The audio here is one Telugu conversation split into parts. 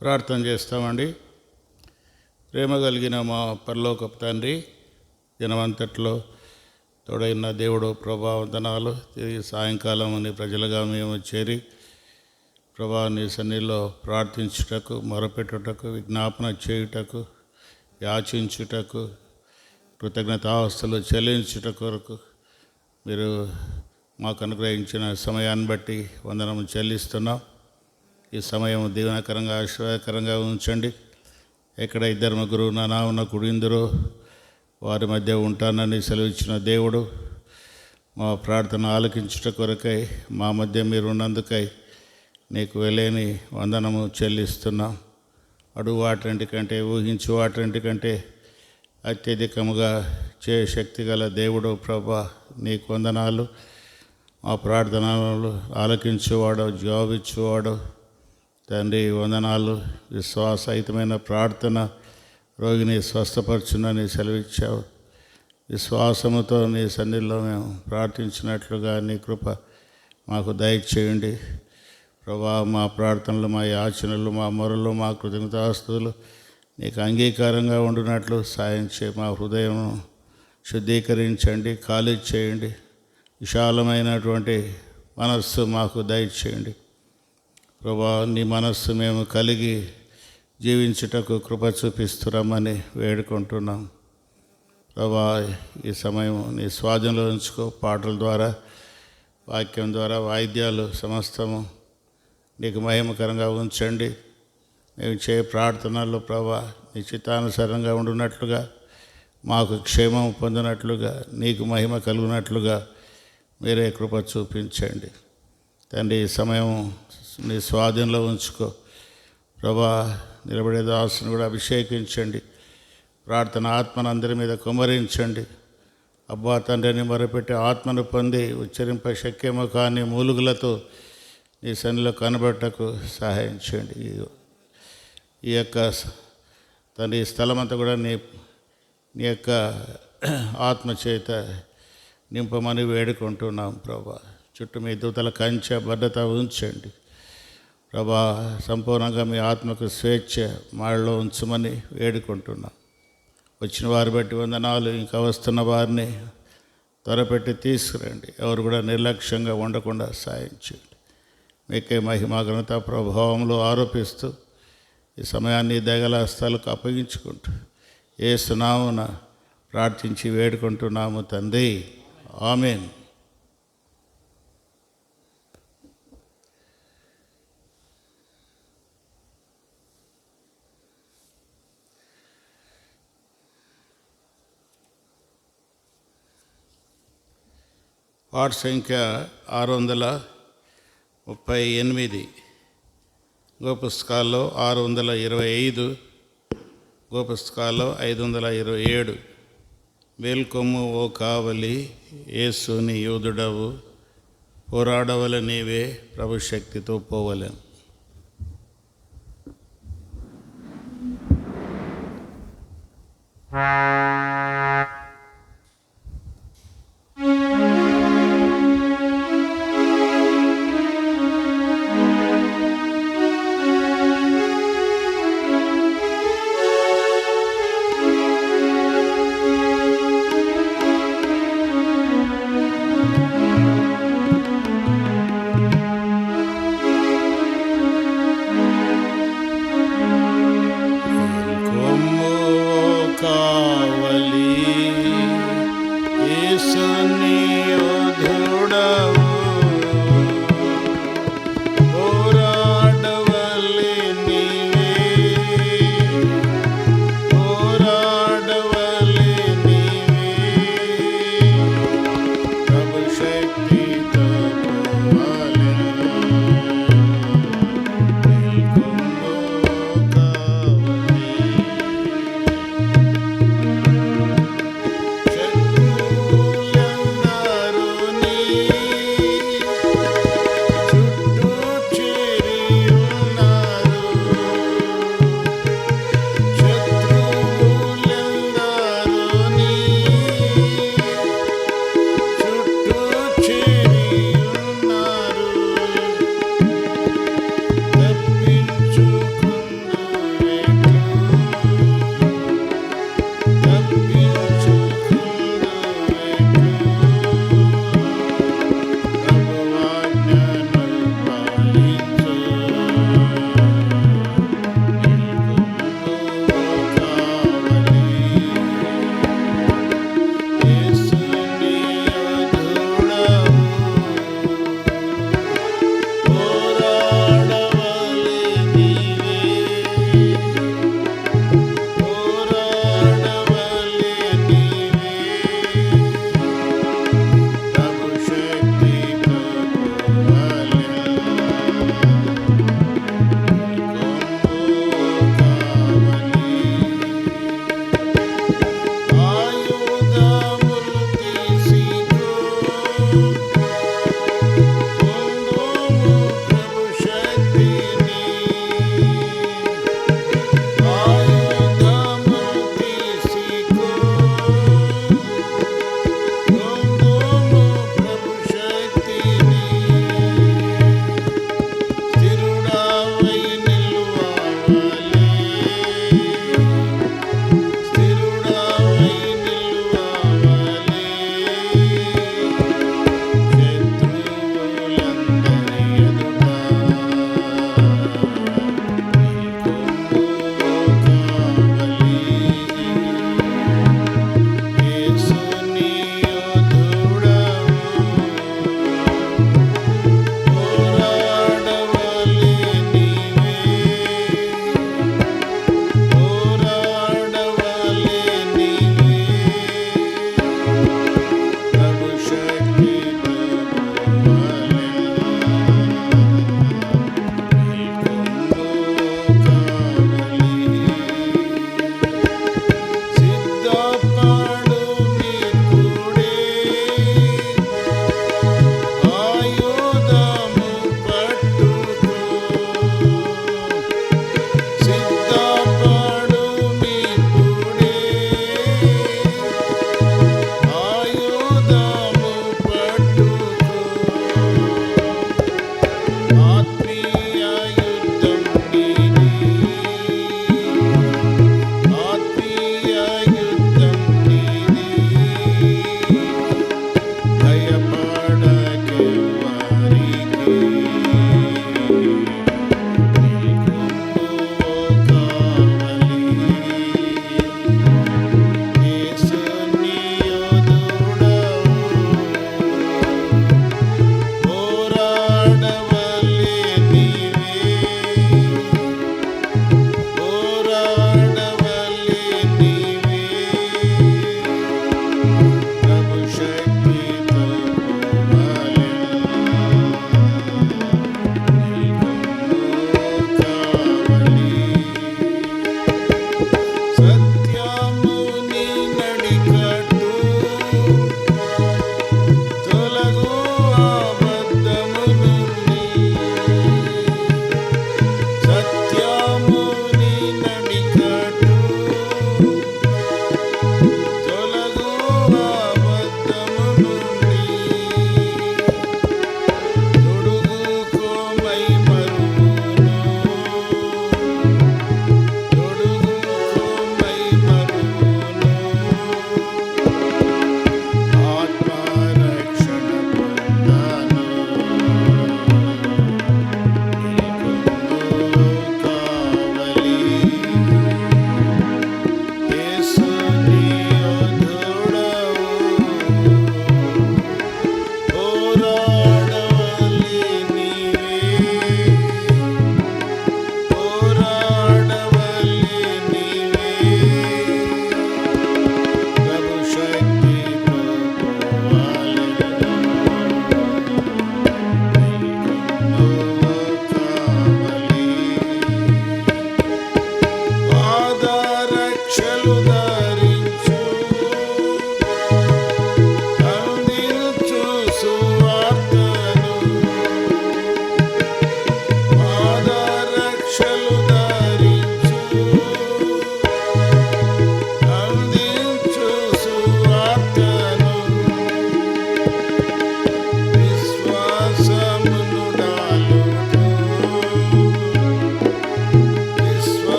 ప్రార్థన చేస్తామండి. ప్రేమ కలిగిన మా పరలోకపు తండ్రి, దినమంతట్లో తోడైన దేవుడు ప్రభా వందనాలు. తిరిగి సాయంకాలం అని ప్రజలుగా మేము చేరి ప్రభా నీ సన్నిధిలో ప్రార్థించుటకు, మొరపెట్టుటకు, విజ్ఞాపన చేయుటకు, యాచించుటకు, కృతజ్ఞతావస్థలు చెల్లించుట కొరకు మీరు మాకు అనుగ్రహించిన సమయాన్ని బట్టి వందనము చెల్లిస్తున్నాం. ఈ సమయం దీవెనకరంగా ఆశీర్వాదకరంగా ఉంచండి. ఎక్కడ ఇద్దరు ముగ్గురు నా నామమున కూడిందురో వారి మధ్య ఉంటానని సెలవిచ్చిన దేవుడు, మా ప్రార్థన ఆలకించుట కొరకై మా మధ్య మీరు ఉన్నందుకై నీకు వెలేని వందనము చెల్లిస్తున్నాం. అడుగు వాటంటికంటే, ఊహించు వాటంటికంటే అత్యధికముగా శక్తి గల దేవుడు ప్రభా, నీకు వందనాలు. మా ప్రార్థనలు ఆలకించేవాడు, జవాబిచ్చేవాడు తండ్రి, వందనాలు. విశ్వాసహితమైన ప్రార్థన రోగిని స్వస్థపరచునని సెలవిచ్చావు. విశ్వాసముతో నీ సన్నిధిలో మేము ప్రార్థించినట్లుగా నీ కృప మాకు దయచేయండి ప్రభా. మా ప్రార్థనలు, మా యాచనలు, మా మొరలు, మా కృతజ్ఞతాస్తుతులు నీకు అంగీకారంగా ఉండినట్లు సాయం చేయి. మా హృదయం శుద్ధీకరించండి, ఖాళీ చేయండి. విశాలమైనటువంటి మనస్సు మాకు దయచేయండి ప్రభా. నీ మనస్సు మేము కలిగి జీవించుటకు కృప చూపిస్తురమ్మని వేడుకుంటున్నాం ప్రభా. ఈ సమయం నీ స్వాధీనంలో ఉంచుకో. పాటల ద్వారా, వాక్యం ద్వారా, వాయిద్యాలు సమస్తము నీకు మహిమకరంగా ఉంచండి. మేము చేయ ప్రార్థనలు ప్రభా నీ చిత్తానుసారంగా ఉండునట్లుగా, మాకు క్షేమం పొందినట్లుగా, నీకు మహిమ కలుగునట్లుగా మీరే కృప చూపించండి తండ్రి. ఈ సమయం నీ స్వాధీనంలో ఉంచుకో ప్రభా. నిలబడే దాసుని కూడా అభిషేకించండి. ప్రార్థన ఆత్మను అందరి మీద కుమ్మరించండి అబ్బా తండ్రిని మొరపెట్టి ఆత్మను పొంది ఉచ్చరింప శక్యము కాని మూలుగులతో నీ సన్నిలో కనబట్టకు సహాయం చేయండి. ఈ యొక్క తండ్రి స్థలమంతా కూడా నీ యొక్క ఆత్మ చేత నింపమని వేడుకుంటున్నాం ప్రభా. చుట్టూ మీ దూతల కంచె భద్రత ఉంచండి ప్రభా. సంపూర్ణంగా మీ ఆత్మకు స్వేచ్ఛ మాలో ఉంచమని వేడుకుంటున్నాం. వచ్చిన వారి బట్టి వందనాలు. ఇంకా వస్తున్న వారిని త్వరపెట్టి తీసుకురండి. ఎవరు కూడా నిర్లక్ష్యంగా ఉండకుండా సాయం చేయండి. మీకే మహిమ ఘనత ప్రభావంలో ఆరోపిస్తూ ఈ సమయాన్ని దగల హస్తాలకు అప్పగించుకుంటూ యేసు నామమున ప్రార్థించి వేడుకుంటున్నాము తండ్రి, ఆమేన్. వార్డ్ సంఖ్య 638, గోపుస్తకాల్లో 625, గోపుస్తకాల్లో 527. మేల్కొమ్ము ఓ కావలి, యేసుని యోధుడవు, పోరాడవల నీవే, ప్రభు శక్తితో పోవలేను. కావలి,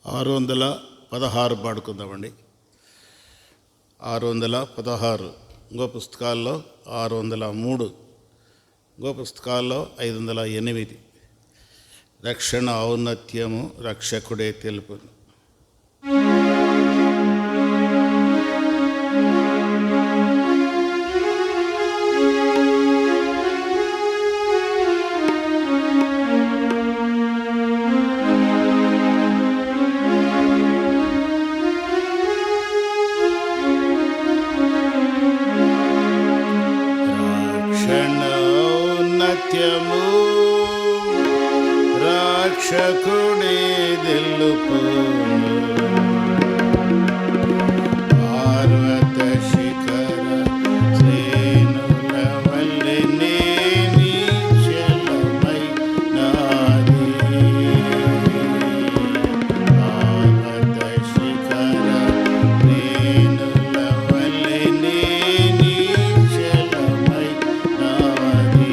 616 పాడుకుందామండి. 616 ఇంకో పుస్తకాల్లో 603, ఇంకో పుస్తకాల్లో 508. రక్షణ ఔన్నత్యము రక్షకుడే తెలుపును. ఔన్నత్యము రక్షకుడే తెలుపును. పార్వత శిఖర శ్రేణుల వల్లే నిశ్చలమై నాది. పార్వత శిఖర శ్రేణుల వల్లే నిశ్చలమై నాది.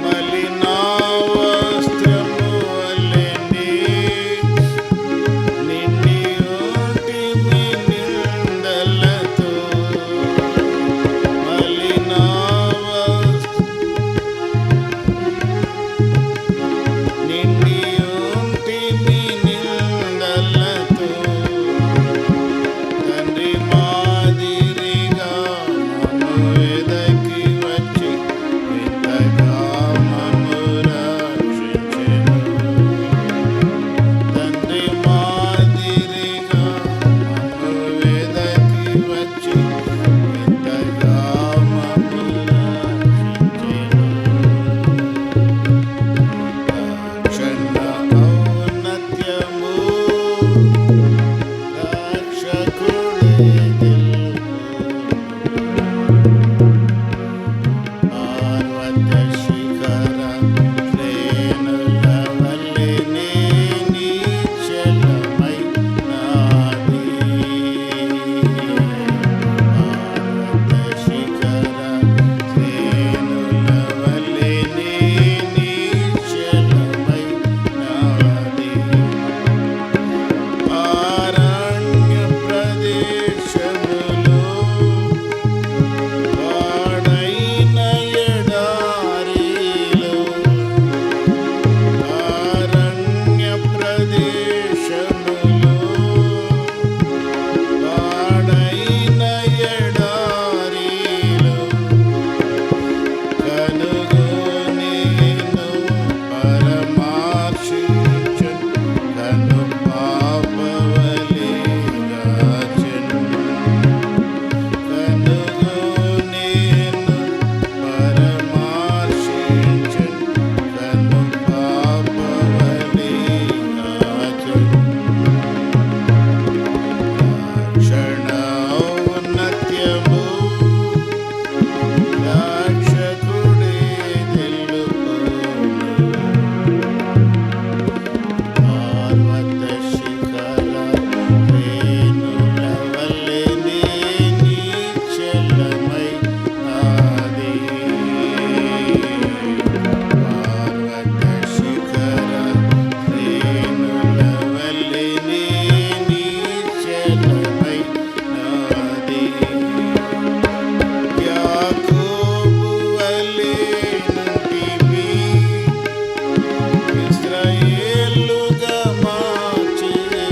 మలినా వస్త్రము వలె నిండి ఓటిమి నిందలతో. మలినా నిండి ఓటిమి నిందలతో. తండ్రి మాదిరిగా మమ్ము వెదకి వచ్చి వింతగా మమ్ము రక్షించెను. తండ్రి మాదిరిగా మమ్ము వెదకి వచ్చి వింతగా మమ్ము రక్షించెను. రక్షణ ఔన్నత్యము రక్షకుడే తెలుపును. పార్వత శిఖర శ్రేణుల వల్లే నిశ్చలమై నాది. పార్వత శిఖర శ్రేణుల వల్లే నిశ్చలమై నాది. అరణ్య ప్రదేశములో పాడైన ఎడారిలో. అరణ్య ప్రదేశములో పాడైన ఎడారిలో. కనుగొనెను పరమార్శించెను. కను పాపవలె గాచెను. కనుగొనెను పరమార్శించెను. కను పాపవలె గాచెను. రక్షణ ఔన్నత్యము రక్షకుడే తెలుపును. పార్వత శిఖర శ్రేణుల వల్లే నిశ్చలమై నాది. పార్వత శిఖర శ్రేణుల వల్లే నిశ్చలమై నాది. యాకోబు వలె నుంటిమి ఇశ్రాయేలుగా మార్చెను.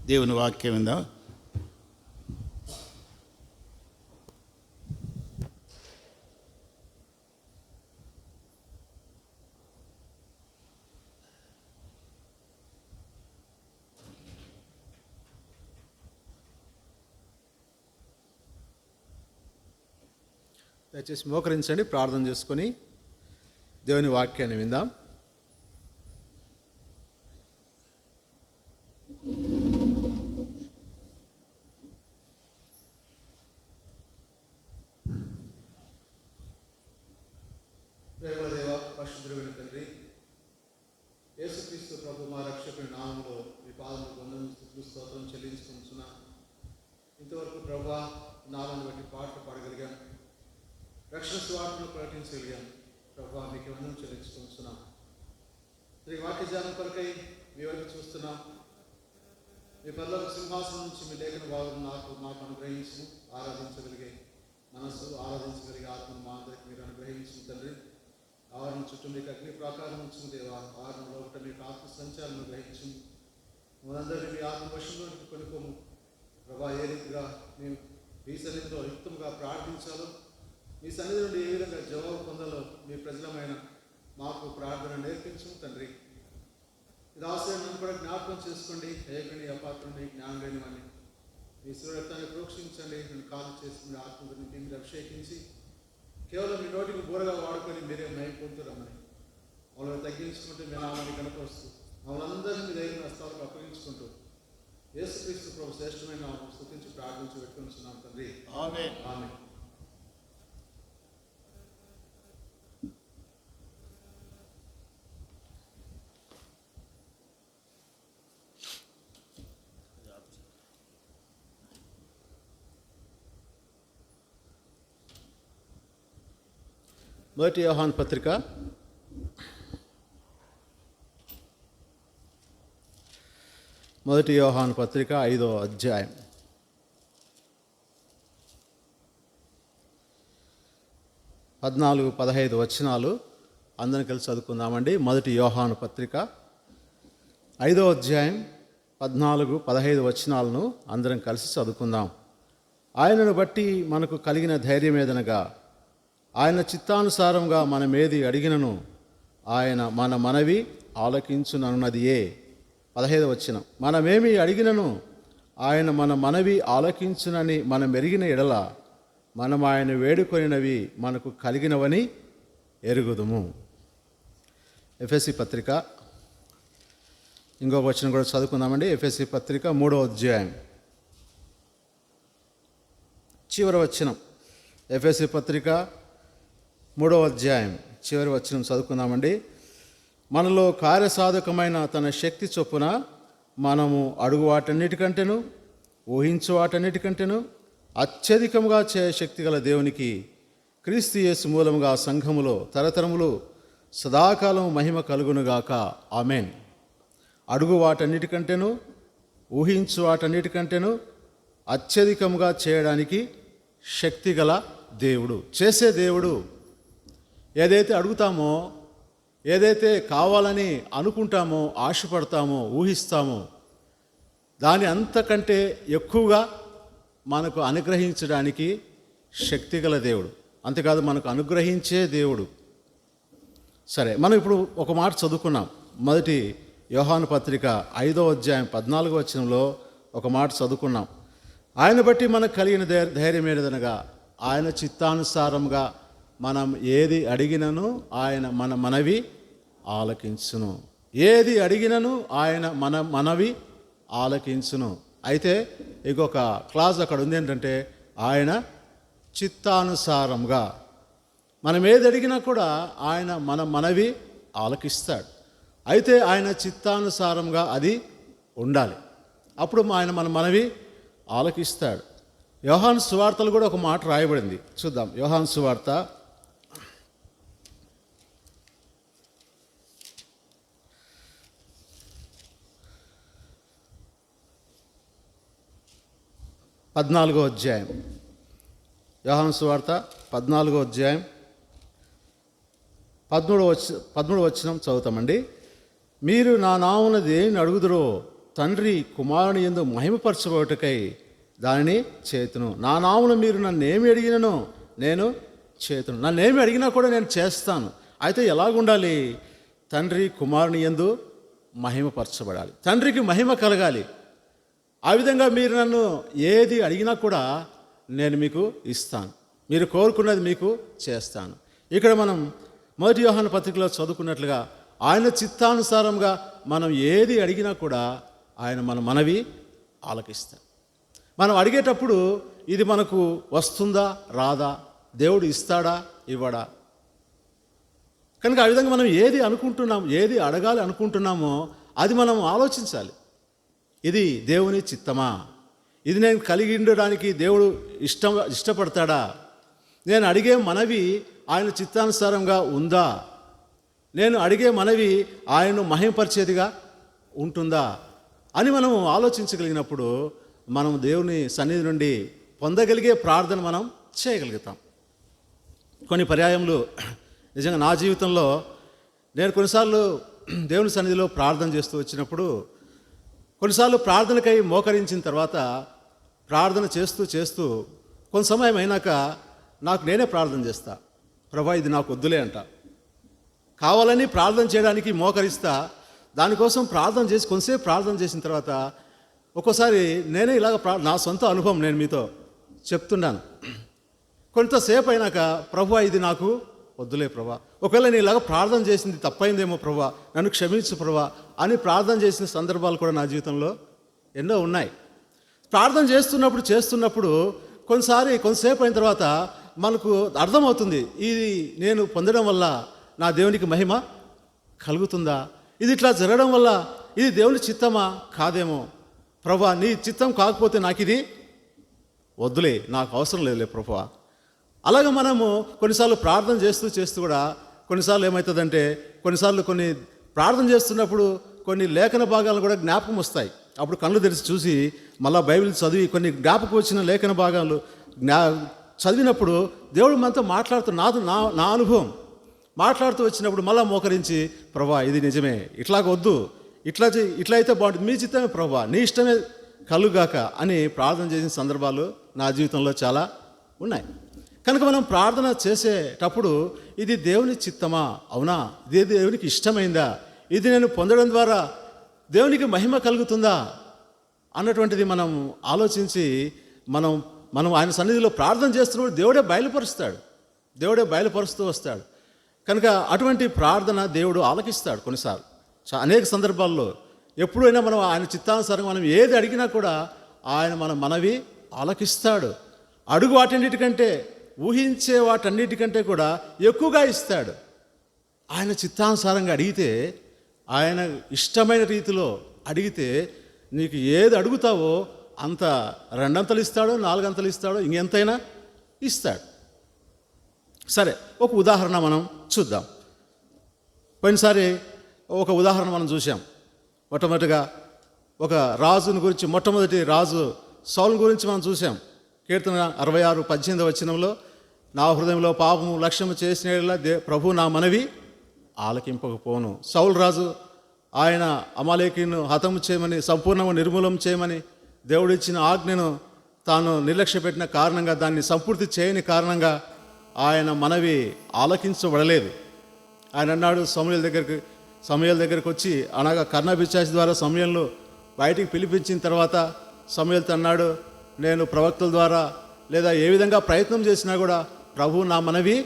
దేవుని వాక్యం ఉందా? దయచేసి మోకరించండి, ప్రార్థన చేసుకొని దేవుని వాక్యాన్ని విందాం. ప్రేమదేవ, పరిశుద్ధుడైన తండ్రి, యేసుక్రీస్తు ప్రభు మా రక్షకుని నామములో మీ పాదములకు వందనములు, స్తుతులు, స్తోత్రం చెల్లించుకుంటున్నా. ఇంతవరకు ప్రభా నామాన్ని బట్టి పాటలు పాడగలిగాం, రక్షణ స్వార్థను ప్రకటించగలిగాం. ప్రభా మీకు వందనం చెల్లించుకుంటున్నాం. తిరిగి వాక్య ధ్యానం కొరకై మీ వైపు చూస్తున్నాం. మీ పరలోక సింహాసనం నుంచి మీ లేఖన భాగం మాకు అనుగ్రహించు, ఆరాధించగలిగే మనస్సు, ఆరాధించగలిగే ఆత్మను మా అందరికి మీరు అనుగ్రహించిన తండ్రి. ఆవరణ చుట్టూ మీకు అగ్ని ప్రాకారం ఉంచిన దేవా, ఆవరణలో ఒకటి మీకు ఆత్మ సంచారం గ్రహించు. మనందరినీ మీ ఆత్మ వశంలోనికి కొనుక్కోము ప్రభా. ఏ రీతిగా మేము మీ సన్నిధిలో యుక్తంగా ప్రార్థించాలో, మీ సన్నిధి నుండి ఏ విధంగా జవాబు పొందాలో మీ ప్రజలమైన మాకు ప్రార్థన నేర్పించు తండ్రి. ఇది ఆశ్రయాన్ని కూడా జ్ఞాపకం చేసుకోండి. ఏకని అపాత్రుని జ్ఞానం లేని వాడిని మీ సూర్యత్వాన్ని ప్రోక్షించండి. నేను కాలు చేసుకుని ఆత్మని మీరు అభిషేకించి కేవలం మీ నోటికి బూరగా వాడుకొని మీరే మైపోతురమ్మని వాళ్ళని తగ్గించుకుంటూ మీ నామాన్ని కనపరుస్తూ మమ్మల్ని అందరినీ మీ దగ్గర హస్తాలకు అప్పగించుకుంటూ యేసుక్రీస్తు ప్రభు శ్రేష్టమైన నామం స్తుతించి ప్రార్థించి పెట్టుకుంటున్నాం తండ్రి. ఆమేన్. ఆమేన్. మొదటి యోహాను పత్రిక 5వ అధ్యాయం 14-15 వచనాలు అందరం కలిసి చదువుకుందామండి. మొదటి యోహాను పత్రిక 5వ అధ్యాయం 14-15 వచనాలను అందరం కలిసి చదువుకుందాం. ఆయనను బట్టి మనకు కలిగిన ధైర్యం ఏదనగా, ఆయన చిత్తానుసారంగా మనమేది అడిగినను ఆయన మన మనవి ఆలకించునన్నదియే. 15వ వచనం, మనమేమి అడిగినను ఆయన మన మనవి ఆలకించునని మనం ఎరిగిన ఎడల మనం ఆయన వేడుకొనినవి మనకు కలిగినవని ఎరుగుదుము. ఎఫెసీ పత్రిక ఇంకొక వచనం కూడా చదువుకుందామండి. ఎఫెసీ పత్రిక 3వ అధ్యాయం చివరి వచనం. ఎఫెసీ పత్రిక 3వ అధ్యాయం చివరి వచనం చదువుకుందామండి. మనలో కార్యసాధకమైన తన శక్తి చొప్పున మనము అడుగు వాటన్నిటికంటేను ఊహించు వాటన్నిటికంటేను అత్యధికంగా శక్తి గల దేవునికి క్రీస్తు యేసు మూలముగా సంఘములో తరతరములు సదాకాలం మహిమ కలుగునుగాక. ఆమేన్. అడుగు వాటన్నిటికంటేను ఊహించు వాటన్నిటికంటేను అత్యధికంగా చేయడానికి శక్తి గల దేవుడు, చేసే దేవుడు. ఏదైతే అడుగుతామో, ఏదైతే కావాలని అనుకుంటామో, ఆశపడతామో, ఊహిస్తామో దాని అంతకంటే ఎక్కువగా మనకు అనుగ్రహించడానికి శక్తి గల దేవుడు. అంతేకాదు, మనకు అనుగ్రహించే దేవుడు. సరే, మనం ఇప్పుడు ఒక మాట చదువుకున్నాం. మొదటి యోహాను పత్రిక 5వ అధ్యాయం 14వ వచనంలో ఒక మాట చదువుకున్నాం. ఆయన బట్టి మనకు కలిగిన ధైర్యం ఏదనగా, ఆయన చిత్తానుసారంగా మనం ఏది అడిగినను ఆయన మన మనవి ఆలకించును. ఏది అడిగినను ఆయన మన మనవి ఆలకించును. అయితే ఇంకొక క్లాజ్ అక్కడ ఉంది ఏంటంటే, ఆయన చిత్తానుసారంగా మనం ఏది అడిగినా కూడా ఆయన మన మనవి ఆలకిస్తాడు. అయితే ఆయన చిత్తానుసారంగా అది ఉండాలి, అప్పుడు ఆయన మన మనవి ఆలకిస్తాడు. యోహాను సువార్తలు కూడా ఒక మాట రాయబడింది, చూద్దాం. యోహాను సువార్త 14వ అధ్యాయం. యోహాను సువార్త 14వ అధ్యాయం 13వ వచనం చదువుతామండి. మీరు నా నామమున దేనిని అడుగుదురో తండ్రి కుమారుని యందు మహిమపరచబోటకై దానిని చేతును. నా నామమున మీరు నన్నేమి అడిగినను నేను చేతును. నన్నేమి అడిగినా కూడా నేను చేస్తాను. అయితే ఎలాగుండాలి? తండ్రి కుమారుని యందు మహిమపరచబడాలి, తండ్రికి మహిమ కలగాలి. ఆ విధంగా మీరు నన్ను ఏది అడిగినా కూడా నేను మీకు ఇస్తాను, మీరు కోరుకున్నది మీకు చేస్తాను. ఇక్కడ మనం 1 యోహాను పత్రికలో చదువుకున్నట్లుగా ఆయన చిత్తానుసారంగా మనం ఏది అడిగినా కూడా ఆయన మన మనవి ఆలకిస్తాడు. మనం అడిగేటప్పుడు ఇది మనకు వస్తుందా రాదా, దేవుడు ఇస్తాడా ఇవ్వడా. కనుక ఆ విధంగా మనం ఏది అనుకుంటున్నాం, ఏది అడగాలి అనుకుంటున్నామో అది మనం ఆలోచించాలి. ఇది దేవుని చిత్తమా? ఇది నేను కలిగి ఉండడానికి దేవుడు ఇష్టపడతాడా? నేను అడిగే మనవి ఆయన చిత్తానుసారంగా ఉందా? నేను అడిగే మనవి ఆయనను మహిమపరిచేదిగా ఉంటుందా అని మనం ఆలోచించగలిగినప్పుడు మనం దేవుని సన్నిధి నుండి పొందగలిగే ప్రార్థన మనం చేయగలుగుతాం. కొన్ని పర్యాయములు నిజంగా నా జీవితంలో నేను కొన్నిసార్లు దేవుని సన్నిధిలో ప్రార్థన చేస్తూ వచ్చినప్పుడు, కొన్నిసార్లు ప్రార్థనకై మోకరించిన తర్వాత ప్రార్థన చేస్తూ కొంత సమయం అయినాక నాకు నేనే ప్రార్థన చేస్తా, ప్రభా ఇది నాకు వద్దులే అంట. కావాలని ప్రార్థన చేయడానికి మోకరిస్తా, దానికోసం ప్రార్థన చేసి కొంతసేపు ప్రార్థన చేసిన తర్వాత ఒక్కోసారి నేనే ఇలాగ నా సొంత అనుభవం నేను మీతో చెప్తున్నాను. కొంతసేపు అయినాక ప్రభా ఇది నాకు వద్దులే ప్రభా, ఒకవేళ నేను ఇలాగ ప్రార్థన చేసింది తప్పైందేమో ప్రభా, నన్ను క్షమించు ప్రభా అని ప్రార్థన చేసిన సందర్భాలు కూడా నా జీవితంలో ఎన్నో ఉన్నాయి. ప్రార్థన చేస్తున్నప్పుడు కొంతసేపు అయిన తర్వాత మనకు అర్థమవుతుంది, ఇది నేను పొందడం వల్ల నా దేవునికి మహిమ కలుగుతుందా, ఇది ఇట్లా జరగడం వల్ల ఇది దేవుని చిత్తమా కాదేమో, ప్రభా నీ చిత్తం కాకపోతే నాకు ఇది వద్దులే, నాకు అవసరం లేదులే ప్రభా. అలాగే మనము కొన్నిసార్లు ప్రార్థన చేస్తూ కూడా కొన్నిసార్లు ఏమవుతుందంటే, కొన్ని ప్రార్థన చేస్తున్నప్పుడు కొన్ని లేఖన భాగాలు కూడా జ్ఞాపకం వస్తాయి. అప్పుడు కళ్ళు తెరిచి చూసి మళ్ళీ బైబిల్ చదివి కొన్ని జ్ఞాపకం వచ్చిన లేఖన భాగాలు చదివినప్పుడు దేవుడు మనతో నా అనుభవం మాట్లాడుతూ వచ్చినప్పుడు మళ్ళీ మోకరించి ప్రభా ఇది నిజమే, ఇట్లాగొద్దు, ఇట్లా అయితే బాగుంటుంది, మీ చిత్తమే ప్రభా, నీ ఇష్టమే కలుగాక అని ప్రార్థన చేసిన సందర్భాలు నా జీవితంలో చాలా ఉన్నాయి. కనుక మనం ప్రార్థన చేసేటప్పుడు ఇది దేవుని చిత్తమా, అవునా, ఇది దేవునికి ఇష్టమైందా, ఇది నేను పొందడం ద్వారా దేవునికి మహిమ కలుగుతుందా అన్నటువంటిది మనం ఆలోచించి మనం ఆయన సన్నిధిలో ప్రార్థన చేస్తున్నప్పుడు దేవుడే బయలుపరుస్తూ వస్తాడు. కనుక అటువంటి ప్రార్థన దేవుడు ఆలకిస్తాడు. కొన్నిసార్లు అనేక సందర్భాల్లో ఎప్పుడైనా మనం ఆయన చిత్తానుసారంగా మనం ఏది అడిగినా కూడా ఆయన మన మనవి ఆలకిస్తాడు. అడుగు వాటన్నిటికంటే, ఊహించే వాటన్నిటికంటే కూడా ఎక్కువగా ఇస్తాడు. ఆయన చిత్తానుసారంగా అడిగితే, ఆయన ఇష్టమైన రీతిలో అడిగితే నీకు ఏది అడుగుతావో అంత 2 అంతలు ఇస్తాడో 4 అంతలు ఇస్తాడో ఇంకెంతైనా ఇస్తాడు. సరే, ఒక ఉదాహరణ మనం చూద్దాం. పోయినసారి ఒక ఉదాహరణ మనం చూసాం. మొట్టమొదటిగా ఒక రాజుని గురించి, మొట్టమొదటి రాజు సౌలు గురించి మనం చూసాం. కీర్తన 66:18 వచనంలో, నా హృదయంలో పాపము లక్ష్యము చేసిన ప్రభు నా మనవి ఆలకింపకపోను. సౌలు రాజు ఆయన అమాలేకీను హతము చేయమని, సంపూర్ణంగా నిర్మూలం చేయమని దేవుడిచ్చిన ఆజ్ఞను తాను నిర్లక్ష్యపెట్టిన కారణంగా, దాన్ని సంపూర్తి చేయని కారణంగా ఆయన మనవి ఆలకించబడలేదు. ఆయన అన్నాడు సమూయేలు దగ్గరికి వచ్చి, అనగా కర్ణపిశాచి ద్వారా సమూయేలును బయటికి పిలిపించిన తర్వాత సమూయేలుతో అన్నాడు, నేను ప్రవక్తల ద్వారా లేదా ఏ విధంగా ప్రయత్నం చేసినా కూడా ప్రభు నా మనవి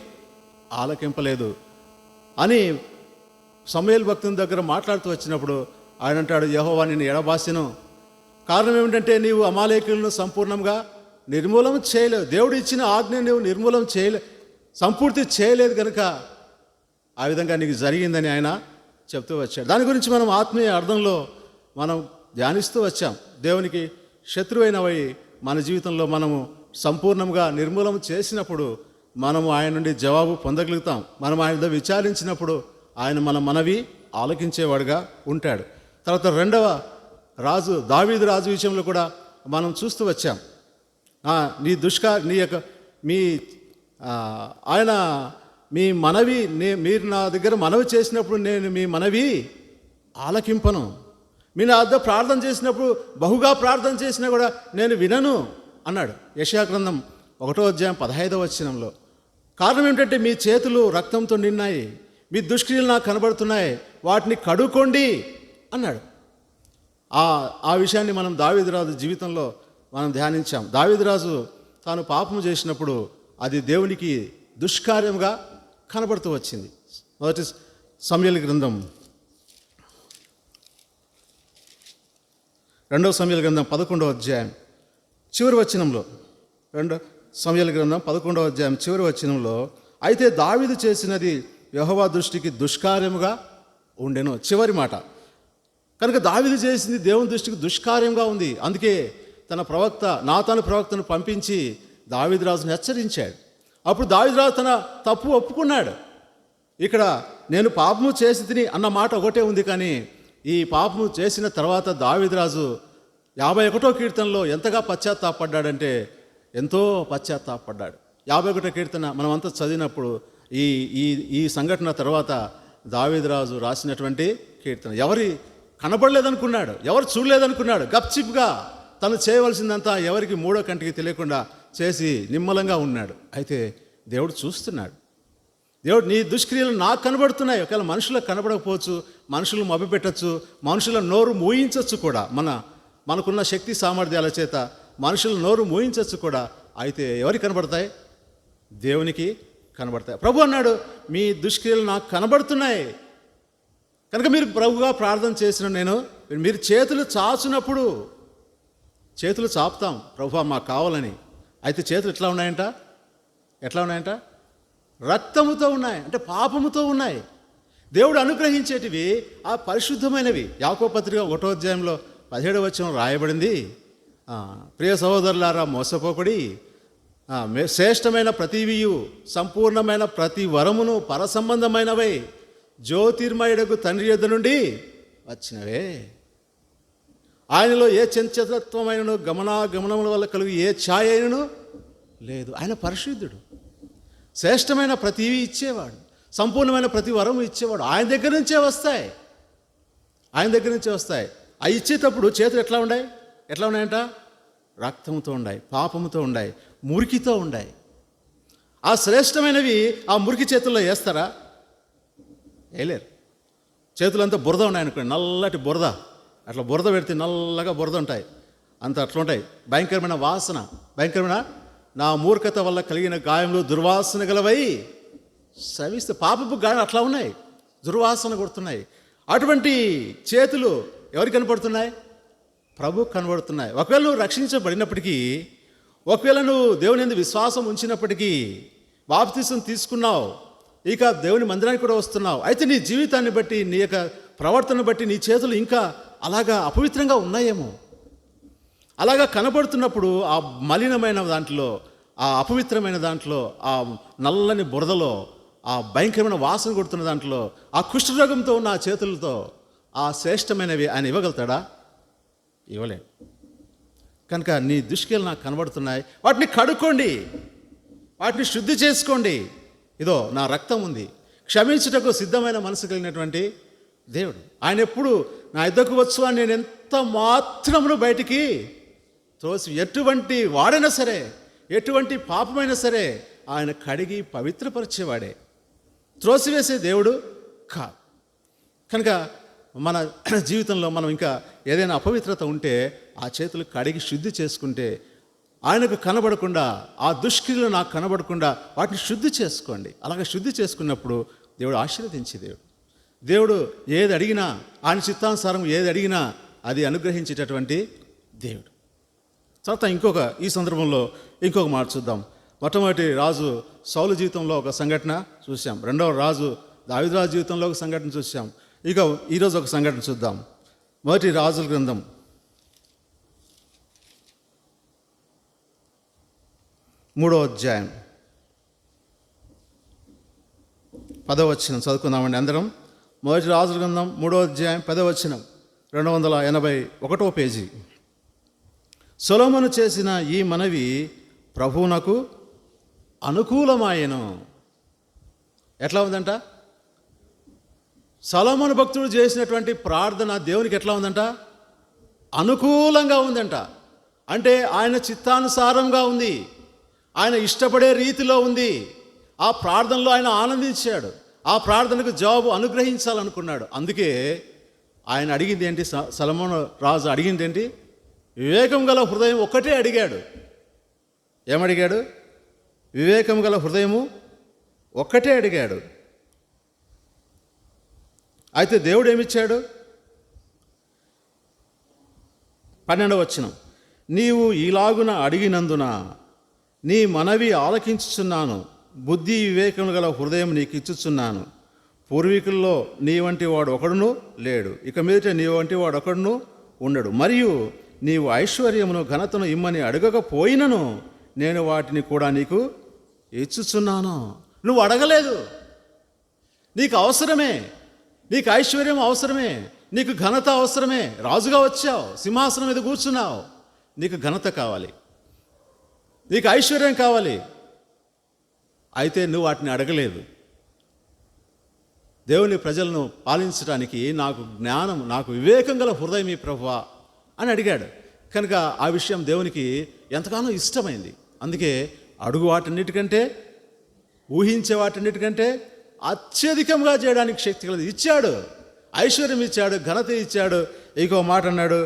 ఆలకింపలేదు అని సమూయేలు భక్తుని దగ్గర మాట్లాడుతూ వచ్చినప్పుడు ఆయన అంటాడు, యెహోవా నిన్ను ఎడబాసెను. కారణం ఏమిటంటే నీవు అమాలేకీయులను సంపూర్ణంగా నిర్మూలన చేయలేవు, దేవుడు ఇచ్చిన ఆజ్ఞ నువ్వు సంపూర్తి చేయలేదు కనుక ఆ విధంగా నీకు జరిగిందని ఆయన చెప్తూ వచ్చాడు. దాని గురించి మనం ఆత్మీయ అర్థంలో మనం ధ్యానిస్తూ వచ్చాం. దేవునికి శత్రువైనవి మన జీవితంలో మనము సంపూర్ణంగా నిర్మూలన చేసినప్పుడు మనము ఆయన నుండి జవాబు పొందగలుగుతాం. మనం ఆయన విచారించినప్పుడు ఆయన మన మనవి ఆలకించేవాడుగా ఉంటాడు. తర్వాత 2వ రాజు దావీదు రాజు విషయంలో కూడా మనం చూస్తూ వచ్చాం. ఆయన మీ మనవి మీరు నా దగ్గర మనవి చేసినప్పుడు నేను మీ మనవి ఆలకింపను, మీ నా వద్ద ప్రార్థన చేసినప్పుడు బహుగా ప్రార్థన చేసినా కూడా నేను వినను అన్నాడు. యెషయా గ్రంథం 1వ అధ్యాయం 15వ వచనంలో. కారణం ఏమిటంటే మీ చేతులు రక్తంతో నిన్నాయి, మీ దుష్క్రియలు నాకు కనబడుతున్నాయి, వాటిని కడుక్కోండి అన్నాడు. ఆ విషయాన్ని మనం దావీదురాజు జీవితంలో మనం ధ్యానించాం. దావీదురాజు తాను పాపము చేసినప్పుడు అది దేవునికి దుష్కార్యంగా కనబడుతూ వచ్చింది. మొదటి సమూయేలు గ్రంథం 2వ సమూయేలు గ్రంథం 11వ అధ్యాయం చివరి వచనంలో, 2వ సమూయేలు గ్రంథం 11వ అధ్యాయం చివరి వచనంలో, అయితే దావీదు చేసినది యెహోవా దృష్టికి దుష్కార్యముగా ఉండెను. చివరి మాట. కనుక దావీదు చేసింది దేవుని దృష్టికి దుష్కార్యంగా ఉంది. అందుకే తన ప్రవక్త నాతాను ప్రవక్తను పంపించి దావీదురాజును హెచ్చరించాడు. అప్పుడు దావీదురాజు తన తప్పు ఒప్పుకున్నాడు. ఇక్కడ నేను పాపము చేసి తిని అన్న మాట ఒకటే ఉంది, కానీ ఈ పాపము చేసిన తర్వాత దావీదురాజు 51వ కీర్తనలో ఎంతగా పశ్చాత్తాపడ్డాడంటే ఎంతో పశ్చాత్తాపడ్డాడు. 51వ కీర్తన మనమంతా చదివినప్పుడు ఈ సంఘటన తర్వాత దావీదురాజు రాసినటువంటి కీర్తన. ఎవరి కనబడలేదనుకున్నాడు, ఎవరు చూడలేదనుకున్నాడు, గప్చిప్గా తను చేయవలసిందంతా ఎవరికి మూడో కంటికి తెలియకుండా చేసి నిమ్మలంగా ఉన్నాడు. అయితే దేవుడు చూస్తున్నాడు. దేవుడు నీ దుష్క్రియలు నాకు కనబడుతున్నాయి. ఒకవేళ మనుషులకు కనబడకపోవచ్చు, మనుషులు మభ్యపెట్టచ్చు, మనుషుల నోరు మూయించవచ్చు కూడా, మనకున్న శక్తి సామర్థ్యాల చేత మనుషుల నోరు మూయించవచ్చు కూడా. అయితే ఎవరికి కనబడతాయి? దేవునికి కనబడతాయి. ప్రభు అన్నాడు, మీ దుష్క్రియలు నాకు కనబడుతున్నాయి కనుక మీరు ప్రభుగా ప్రార్థన చేసిన నేను మీరు చేతులు చాచునప్పుడు, చేతులు చాపుతాం ప్రభు మాకు కావాలని. అయితే చేతులు ఎట్లా ఉన్నాయంట? రక్తముతో ఉన్నాయి, అంటే పాపముతో ఉన్నాయి. దేవుడు అనుగ్రహించేటివి ఆ పరిశుద్ధమైనవి. యాకోబు పత్రిక 1వ అధ్యాయంలో 17వ వచనం రాయబడింది, ప్రియ సహోదరులారా మోసపోకుడి, శ్రేష్టమైన ప్రతివియు సంపూర్ణమైన ప్రతి వరమును పరసంబంధమైనవై జ్యోతిర్మయుడకు తండ్రి యొద్ద నుండి వచ్చినవే. ఆయనలో ఏ చంచలత్వమైనను గమనాగమనముల వల్ల కలుగు ఏ ఛాయ అయినను లేదు. ఆయన పరిశుద్ధుడు, శ్రేష్టమైన ప్రతివి ఇచ్చేవాడు, సంపూర్ణమైన ప్రతి వరము ఇచ్చేవాడు. ఆయన దగ్గర నుంచే వస్తాయి. అవి ఇచ్చేటప్పుడు చేతులు ఎట్లా ఉన్నాయంట? రక్తంతో ఉన్నాయి, పాపముతో ఉన్నాయి, మురికితో ఉన్నాయి. ఆ శ్రేష్టమైనవి ఆ మురికి చేతుల్లో వేస్తారా? వేయలేరు. చేతులంతా బురద ఉన్నాయనుకోండి, నల్లటి బురద, అట్లా బురద పెడితే నల్లగా బురద ఉంటాయి, అట్లా ఉంటాయి. భయంకరమైన వాసన, నా మూర్ఖత వల్ల కలిగిన గాయంలో దుర్వాసన గలవై శ్రమిస్తే, పాపపు గాయం అట్లా ఉన్నాయి, దుర్వాసన కొడుతున్నాయి. అటువంటి చేతులు ఎవరికి కనపడుతున్నాయి? ప్రభు కనబడుతున్నాయి. ఒకవేళ నువ్వు రక్షించబడినప్పటికీ, ఒకవేళ నువ్వు దేవుని యందు విశ్వాసం ఉంచినప్పటికీ, బాప్తిసం తీసుకున్నావు, ఇక దేవుని మందిరానికి కూడా వస్తున్నావు, అయితే నీ జీవితాన్ని బట్టి, నీ యొక్క ప్రవర్తన బట్టి నీ చేతులు ఇంకా అలాగా అపవిత్రంగా ఉన్నాయేమో. అలాగా కనబడుతున్నప్పుడు ఆ మలినమైన దాంట్లో, ఆ అపవిత్రమైన దాంట్లో, ఆ నల్లని బురదలో, ఆ భయంకరమైన వాసన కొడుతున్న దాంట్లో, ఆ కుష్ఠరోగంతో ఉన్న ఆ చేతులతో ఆ శ్రేష్టమైనవి ఆయన ఇవ్వగలుగుతాడా? ఇవ్వలే. కనుక నీ దుష్క్రియలు నాకు కనబడుతున్నాయి, వాటిని కడుక్కోండి, వాటిని శుద్ధి చేసుకోండి. ఇదో నా రక్తం ఉంది. క్షమించుటకు సిద్ధమైన మనసు కలిగినటువంటి దేవుడు. ఆయన ఎప్పుడు నా యొద్దకు వచ్చు అని నేను ఎంత మాత్రమును బయటికి త్రోసి, ఎటువంటి వాడైనా సరే, ఎటువంటి పాపమైనా సరే ఆయన కడిగి పవిత్రపరిచేవాడే, త్రోసివేసే దేవుడు కాదు. కనుక మన జీవితంలో మనం ఇంకా ఏదైనా అపవిత్రత ఉంటే ఆ చేతులు కడిగి శుద్ధి చేసుకుంటే, ఆయనకు కనబడకుండా, ఆ దుష్క్రియలు నాకు కనబడకుండా వాటిని శుద్ధి చేసుకోండి. అలాగే శుద్ధి చేసుకున్నప్పుడు దేవుడు ఆశీర్వదించే దేవుడు ఏది అడిగినా, ఆయన చిత్తానుసారం ఏది అడిగినా అది అనుగ్రహించేటటువంటి దేవుడు. తర్వాత ఈ సందర్భంలో ఇంకొక మాట చూద్దాం. మొట్టమొదటి రాజు సౌలు జీవితంలో ఒక సంఘటన చూసాం. రెండవ రాజు దావీదు రాజు జీవితంలో ఒక సంఘటన చూసాం. ఇక ఈరోజు ఒక సంఘటన చూద్దాం. మొదటి రాజుల గ్రంథం 3వ అధ్యాయం 10వ వచనం చదువుకుందామండి అందరం. మొదటి రాజుల గ్రంథం 3వ అధ్యాయం 10వ వచనం, 281వ పేజీ. సొలొమోను చేసిన ఈ మనవి ప్రభువునకు అనుకూలమాయెను. ఎట్లా ఉందంట? సొలొమోను భక్తుడు చేసినటువంటి ప్రార్థన దేవునికి ఎట్లా ఉందంట? అనుకూలంగా ఉందంట. అంటే ఆయన చిత్తానుసారంగా ఉంది, ఆయన ఇష్టపడే రీతిలో ఉంది. ఆ ప్రార్థనలో ఆయన ఆనందించాడు, ఆ ప్రార్థనకు జవాబు అనుగ్రహించాలనుకున్నాడు. అందుకే ఆయన అడిగింది ఏంటి? సొలొమోను రాజు అడిగింది ఏంటి? వివేకం గల హృదయం ఒక్కటే అడిగాడు. ఏమడిగాడు? వివేకం గల హృదయము ఒక్కటే అడిగాడు. అయితే దేవుడు ఏమిచ్చాడు? 12వ వచనం, నీవు ఇలాగున అడిగినందున నీ మనవి ఆలకించుచున్నాను, బుద్ధి వివేకం గల హృదయం నీకు ఇచ్చుచున్నాను. పూర్వీకుల్లో నీ వంటి వాడు ఒకడును లేడు, ఇక మీదట నీ వంటి వాడు ఒకడును ఉండడు. మరియు నీవు ఐశ్వర్యమును ఘనతను ఇమ్మని అడగకపోయినను నేను వాటిని కూడా నీకు ఇచ్చుచున్నాను. నువ్వు అడగలేదు, నీకు అవసరమే, నీకు ఐశ్వర్యం అవసరమే, నీకు ఘనత అవసరమే. రాజుగా వచ్చావు, సింహాసనం మీద కూర్చున్నావు, నీకు ఘనత కావాలి, నీకు ఐశ్వర్యం కావాలి. అయితే నువ్వు వాటిని అడగలేదు. దేవుని ప్రజలను పాలించడానికి నాకు జ్ఞానం, నాకు వివేకం గల హృదయం ఈ ప్రభువా అని అడిగాడు. కనుక ఆ విషయం దేవునికి ఎంతగానో ఇష్టమైంది. అందుకే అడుగు వాటన్నిటికంటే, ఊహించే వాటన్నిటికంటే అత్యధికంగా చేయడానికి శక్తి కలది ఇచ్చాడు. ఐశ్వర్యం ఇచ్చాడు, ఘనత ఇచ్చాడు. ఇంకో మాట అన్నాడు,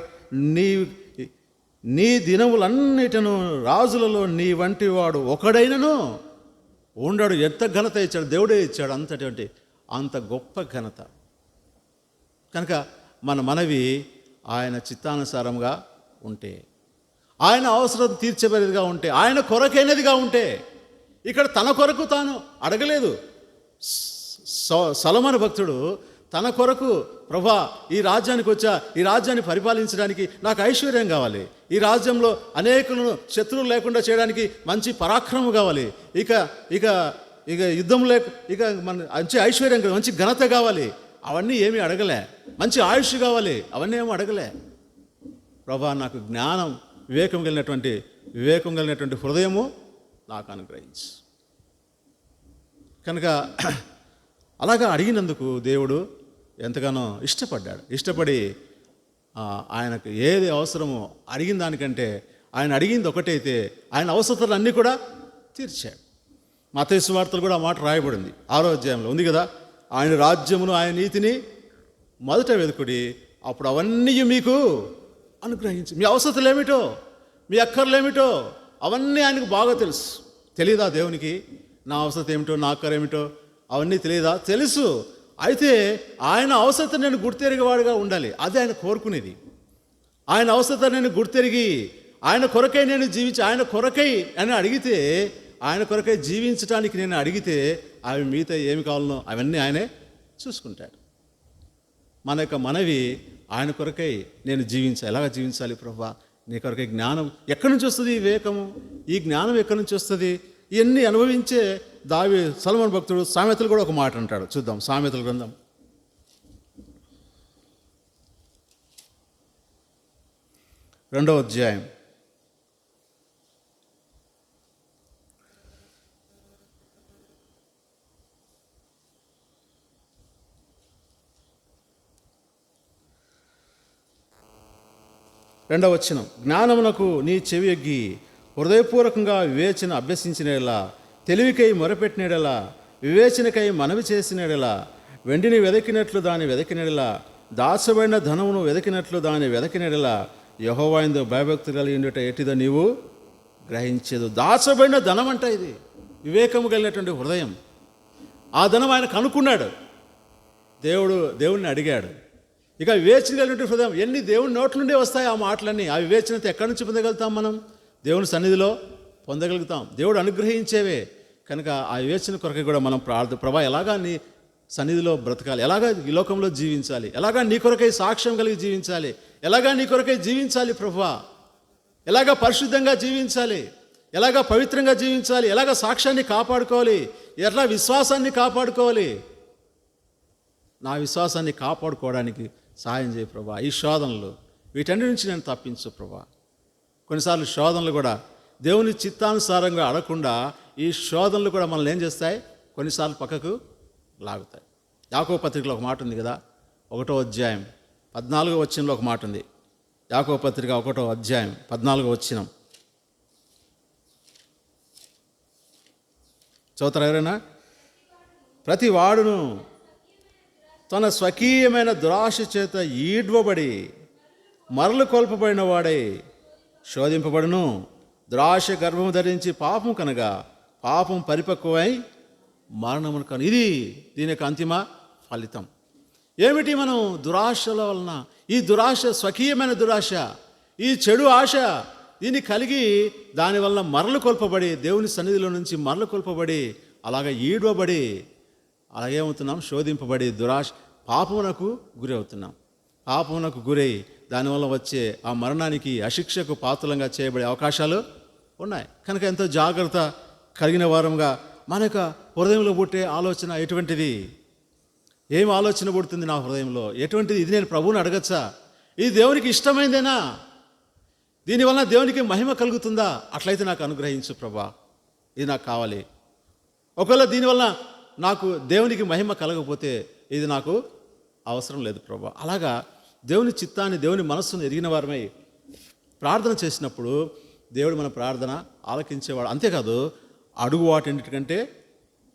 నీ దినములన్నిటను రాజులలో నీ వంటి వాడు ఒకడైనను ఉండడు. ఎంత ఘనత ఇచ్చాడు, దేవుడే ఇచ్చాడు. అంత గొప్ప ఘనత. కనుక మన మనవి ఆయన చిత్తానుసారంగా ఉంటే, ఆయన అవసరం తీర్చబడేదిగా ఉంటే, ఆయన కొరకైనదిగా ఉంటే. ఇక్కడ తన కొరకు తాను అడగలేదు. సొలొమోను భక్తుడు తన కొరకు, ప్రభా ఈ రాజ్యానికి వచ్చా, ఈ రాజ్యాన్ని పరిపాలించడానికి నాకు ఐశ్వర్యం కావాలి, ఈ రాజ్యంలో అనేకులను శత్రువులు లేకుండా చేయడానికి మంచి పరాక్రమం కావాలి, ఇక ఇక ఇక యుద్ధం ఇక మంచి ఐశ్వర్యం, మంచి ఘనత కావాలి. అవన్నీ ఏమీ అడగలే. మంచి ఆయుష్ కావాలి, అవన్నీ ఏమీ అడగలే. ప్రభా నాకు జ్ఞానం, వివేకం కలిగినటువంటి హృదయము నాకు అనుగ్రహించు. కనుక అలాగా అడిగినందుకు దేవుడు ఎంతగానో ఇష్టపడి ఆయనకు ఏది అవసరమో అడిగిన దానికంటే ఆయన అడిగింది ఒకటైతే ఆయన అవసరాలు అన్నీ కూడా తీర్చాడు. మత్తయి సువార్తలు కూడా ఆ మాట రాయబడింది, 6వ అధ్యాయంలో ఉంది కదా, ఆయన రాజ్యమును ఆయన నీతిని మొదట వెతుకుడి, అప్పుడు అవన్నీ మీకు అనుగ్రహించి. మీ అవసరాలు ఏమిటో, మీ అక్కర్లు ఏమిటో అవన్నీ ఆయనకు బాగా తెలుసు. తెలీదా దేవునికి నా అవసరం ఏమిటో, నా అక్కర ఏమిటో అవన్నీ తెలియదా? తెలుసు. అయితే ఆయన అవసరత నేను గుర్తెరిగేవాడుగా ఉండాలి, అదే ఆయన కోరుకునేది. ఆయన అవసరత నేను గుర్తెరిగి ఆయన కొరకై నేను ఆయన కొరకై అని అడిగితే, ఆయన కొరకై జీవించడానికి నేను అడిగితే అవి మిగతా ఏమి కావాలనో అవన్నీ ఆయనే చూసుకుంటాడు. మన యొక్క మనవి ఆయన కొరకై నేను ఎలాగ జీవించాలి ప్రభువా, నీ కొరకై జ్ఞానం ఎక్కడి నుంచి వస్తుంది? ఈ వివేకము, ఈ జ్ఞానం ఎక్కడి నుంచి వస్తుంది? ఇవన్నీ అనుభవించే సొలొమోను భక్తుడు సామెతలు కూడా ఒక మాట అంటాడు. చూద్దాం, సామెతల గ్రంథం 2వ అధ్యాయం 2వ వచనం, జ్ఞానమునకు నీ చెవి ఎగ్గి హృదయపూర్వకంగా వివేచన అభ్యసించినలా, తెలివికై మొరపెట్టినలా, వివేచనకై మనవి చేసినలా, వెండిని వెదకినట్లు దాన్ని వెదకినలా, దాచబడిన ధనమును వెదకినట్లు దాన్ని వెదకినలా, యెహోవా యందు భయభక్తి కలిగి ఉండుట ఎట్టిదో నీవు గ్రహించేదు. దాచబడిన ధనం అంట ఇది, వివేకము కలిగినటువంటి హృదయం. ఆ ధనం ఆయన కనుక్కున్నాడు, దేవుడిని అడిగాడు. ఇక వివేచన కలిగినటువంటి హృదయం, ఎన్ని దేవుని నోట్ల నుండి వస్తాయి ఆ మాటలన్నీ. ఆ వివేచనతో ఎక్కడి నుంచి పొందగలుగుతాం? మనం దేవుని సన్నిధిలో పొందగలుగుతాం, దేవుడు అనుగ్రహించేవే. కనుక ఆ వివేచన కొరకు కూడా మనం ప్రభా ఎలాగా నీ సన్నిధిలో బ్రతకాలి, ఎలాగా ఈ లోకంలో జీవించాలి, ఎలాగా నీ కొరకై సాక్ష్యం కలిగి జీవించాలి, ఎలాగా నీ కొరకై జీవించాలి ప్రభువా, ఎలాగా పరిశుద్ధంగా జీవించాలి, ఎలాగా పవిత్రంగా జీవించాలి, ఎలాగా సాక్ష్యాన్ని కాపాడుకోవాలి, ఎట్లా విశ్వాసాన్ని కాపాడుకోవాలి. నా విశ్వాసాన్ని కాపాడుకోవడానికి సహాయం చేయ ప్రభా. ఈ శోధనలు వీటన్నిటి నుంచి నేను తప్పించు ప్రభా. కొన్నిసార్లు శోధనలు కూడా దేవుని చిత్తానుసారంగా అడగకుండా ఈ శోధనలు కూడా మనల్ని ఏం చేస్తాయి? కొన్నిసార్లు పక్కకు లాగుతాయి. యాకోబు పత్రికలో ఒక మాట ఉంది కదా, 1వ అధ్యాయం 14వ వచనంలో ఒక మాట ఉంది. యాకోబు పత్రిక 1వ అధ్యాయం 14వ వచనం. చదువుతారా ఎవరైనా? ప్రతి వాడును తన స్వకీయమైన దురాశ చేత ఈడ్వబడి మరలు కొల్పబడిన వాడై శోధింపబడును. దురాశ గర్భము ధరించి పాపం కనగా పాపం పరిపక్వమై మరణమును కను. ఇది దీని యొక్క అంతిమ ఫలితం. ఏమిటి? మనం దురాశల వలన, ఈ దురాశ స్వకీయమైన దురాశ, ఈ చెడు ఆశ, దీన్ని కలిగి దానివల్ల మరలు కొల్పబడి, దేవుని సన్నిధిలో నుంచి మరలు కొల్పబడి, అలాగే ఈడవబడి, అలాగేమవుతున్నాం? శోధింపబడి దురాశ పాపమునకు గురి అవుతున్నాం. పాపమునకు గురై దానివల్ల వచ్చే ఆ మరణానికి, అశిక్షకు పాత్రలంగా చేయబడే అవకాశాలు ఉన్నాయి. కనుక ఎంతో జాగ్రత్త కలిగిన వారంగా మన యొక్క హృదయంలో పుట్టే ఆలోచన ఎటువంటిది? ఏం ఆలోచన పుడుతుంది నా హృదయంలో? ఎటువంటిది? ఇది నేను ప్రభువుని అడగచ్చా? ఇది దేవునికి ఇష్టమైందేనా? దీనివల్ల దేవునికి మహిమ కలుగుతుందా? అట్లయితే నాకు అనుగ్రహించు ప్రభా, ఇది నాకు కావాలి. ఒకవేళ దీనివల్ల నాకు దేవునికి మహిమ కలగకపోతే ఇది నాకు అవసరం లేదు ప్రభా. అలాగా దేవుని చిత్తాన్ని, దేవుని మనస్సును ఎరిగిన వారమై ప్రార్థన చేసినప్పుడు దేవుడు మన ప్రార్థన ఆలకించేవాడు. అంతేకాదు, అడుగు వాటన్నిటికంటే,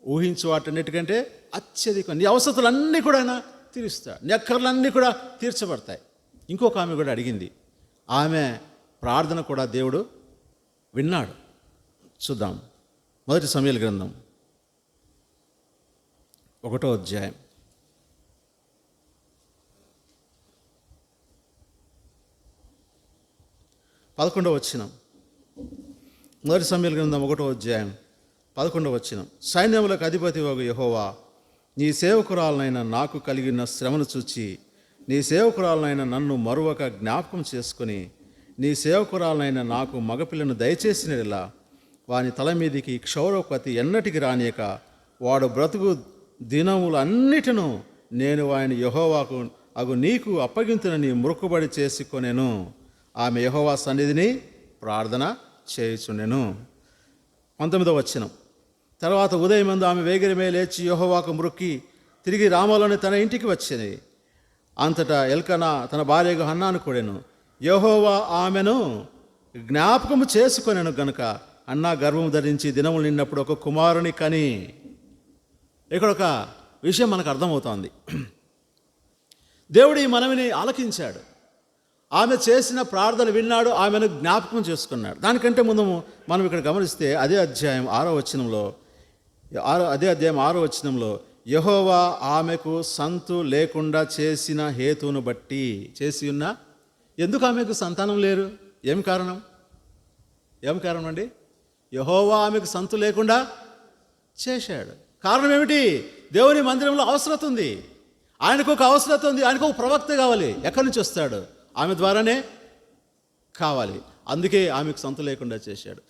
ఊహించు వాటన్నిటికంటే అత్యధికం నీ అవసరతలన్నీ కూడా ఆయన తీరుస్తాడు. నీ అక్కర్లన్నీ కూడా తీర్చబడతాయి. ఇంకొక ఆమె కూడా అడిగింది, ఆమె ప్రార్థన కూడా దేవుడు విన్నాడు. చూద్దాం. 1 సమూయేలు గ్రంథం 1వ అధ్యాయం 11వ వచనం. 1 సమూయేలు గ్రంథం 1వ అధ్యాయం 11వ వచనం. సైన్యములకు అధిపతి వగు యెహోవా, నీ సేవకురాలనైన నాకు కలిగిన శ్రమను చూచి నీ సేవకురాలనైన నన్ను మరువక జ్ఞాపకం చేసుకుని నీ సేవకురాలనైన నాకు మగపిల్లను దయచేసినలా వాని తల మీదికి క్షౌరపతి ఎన్నటికి రానియక వాడు బ్రతుకు దినములన్నిటిను నేను వాని యెహోవాకు అగు నీకు అప్పగింతునని మొక్కుబడి చేసుకొనెను. ఆమె యెహోవా సన్నిధిని ప్రార్థన చేయుచుండెను. 19వ వచనం. తర్వాత ఉదయమందు ఆమె వేగిరమే లేచి యెహోవాకు మొక్కి తిరిగి రామాలోని తన ఇంటికి వచ్చింది. అంతటా ఎల్కనా తన భార్యకు హన్నాను కూడాను. యెహోవా ఆమెను జ్ఞాపకము చేసుకొనెను గనుక అన్నా గర్భం ధరించి దినములు నిన్నప్పుడు ఒక కుమారుని కని. ఇక్కడ ఒక విషయం మనకు అర్థమవుతోంది. దేవుడు ఈ మనవిని ఆలకించాడు. ఆమె చేసిన ప్రార్థన విన్నాడు, ఆమెను జ్ఞాపకం చేసుకున్నాడు. దానికంటే ముందు మనం ఇక్కడ గమనిస్తే అదే అధ్యాయం 6వ వచనంలో యెహోవా ఆమెకు సంతు లేకుండా చేసిన హేతువును బట్టి చేసి ఉన్నా. ఎందుకు ఆమెకు సంతానం లేరు? ఏం కారణం అండి? యెహోవా ఆమెకు సంతు లేకుండా చేశాడు. కారణం ఏమిటి? దేవుని మందిరంలో అవసరత ఉంది, ఆయనకు ఒక అవసరత ఉంది, ఆయనకు ఒక ప్రవక్త కావాలి. ఎక్కడి నుంచి వస్తాడు? ఆమె ద్వారానే కావాలి. అందుకే ఆమెకు సంతు లేకుండా చేశాడు.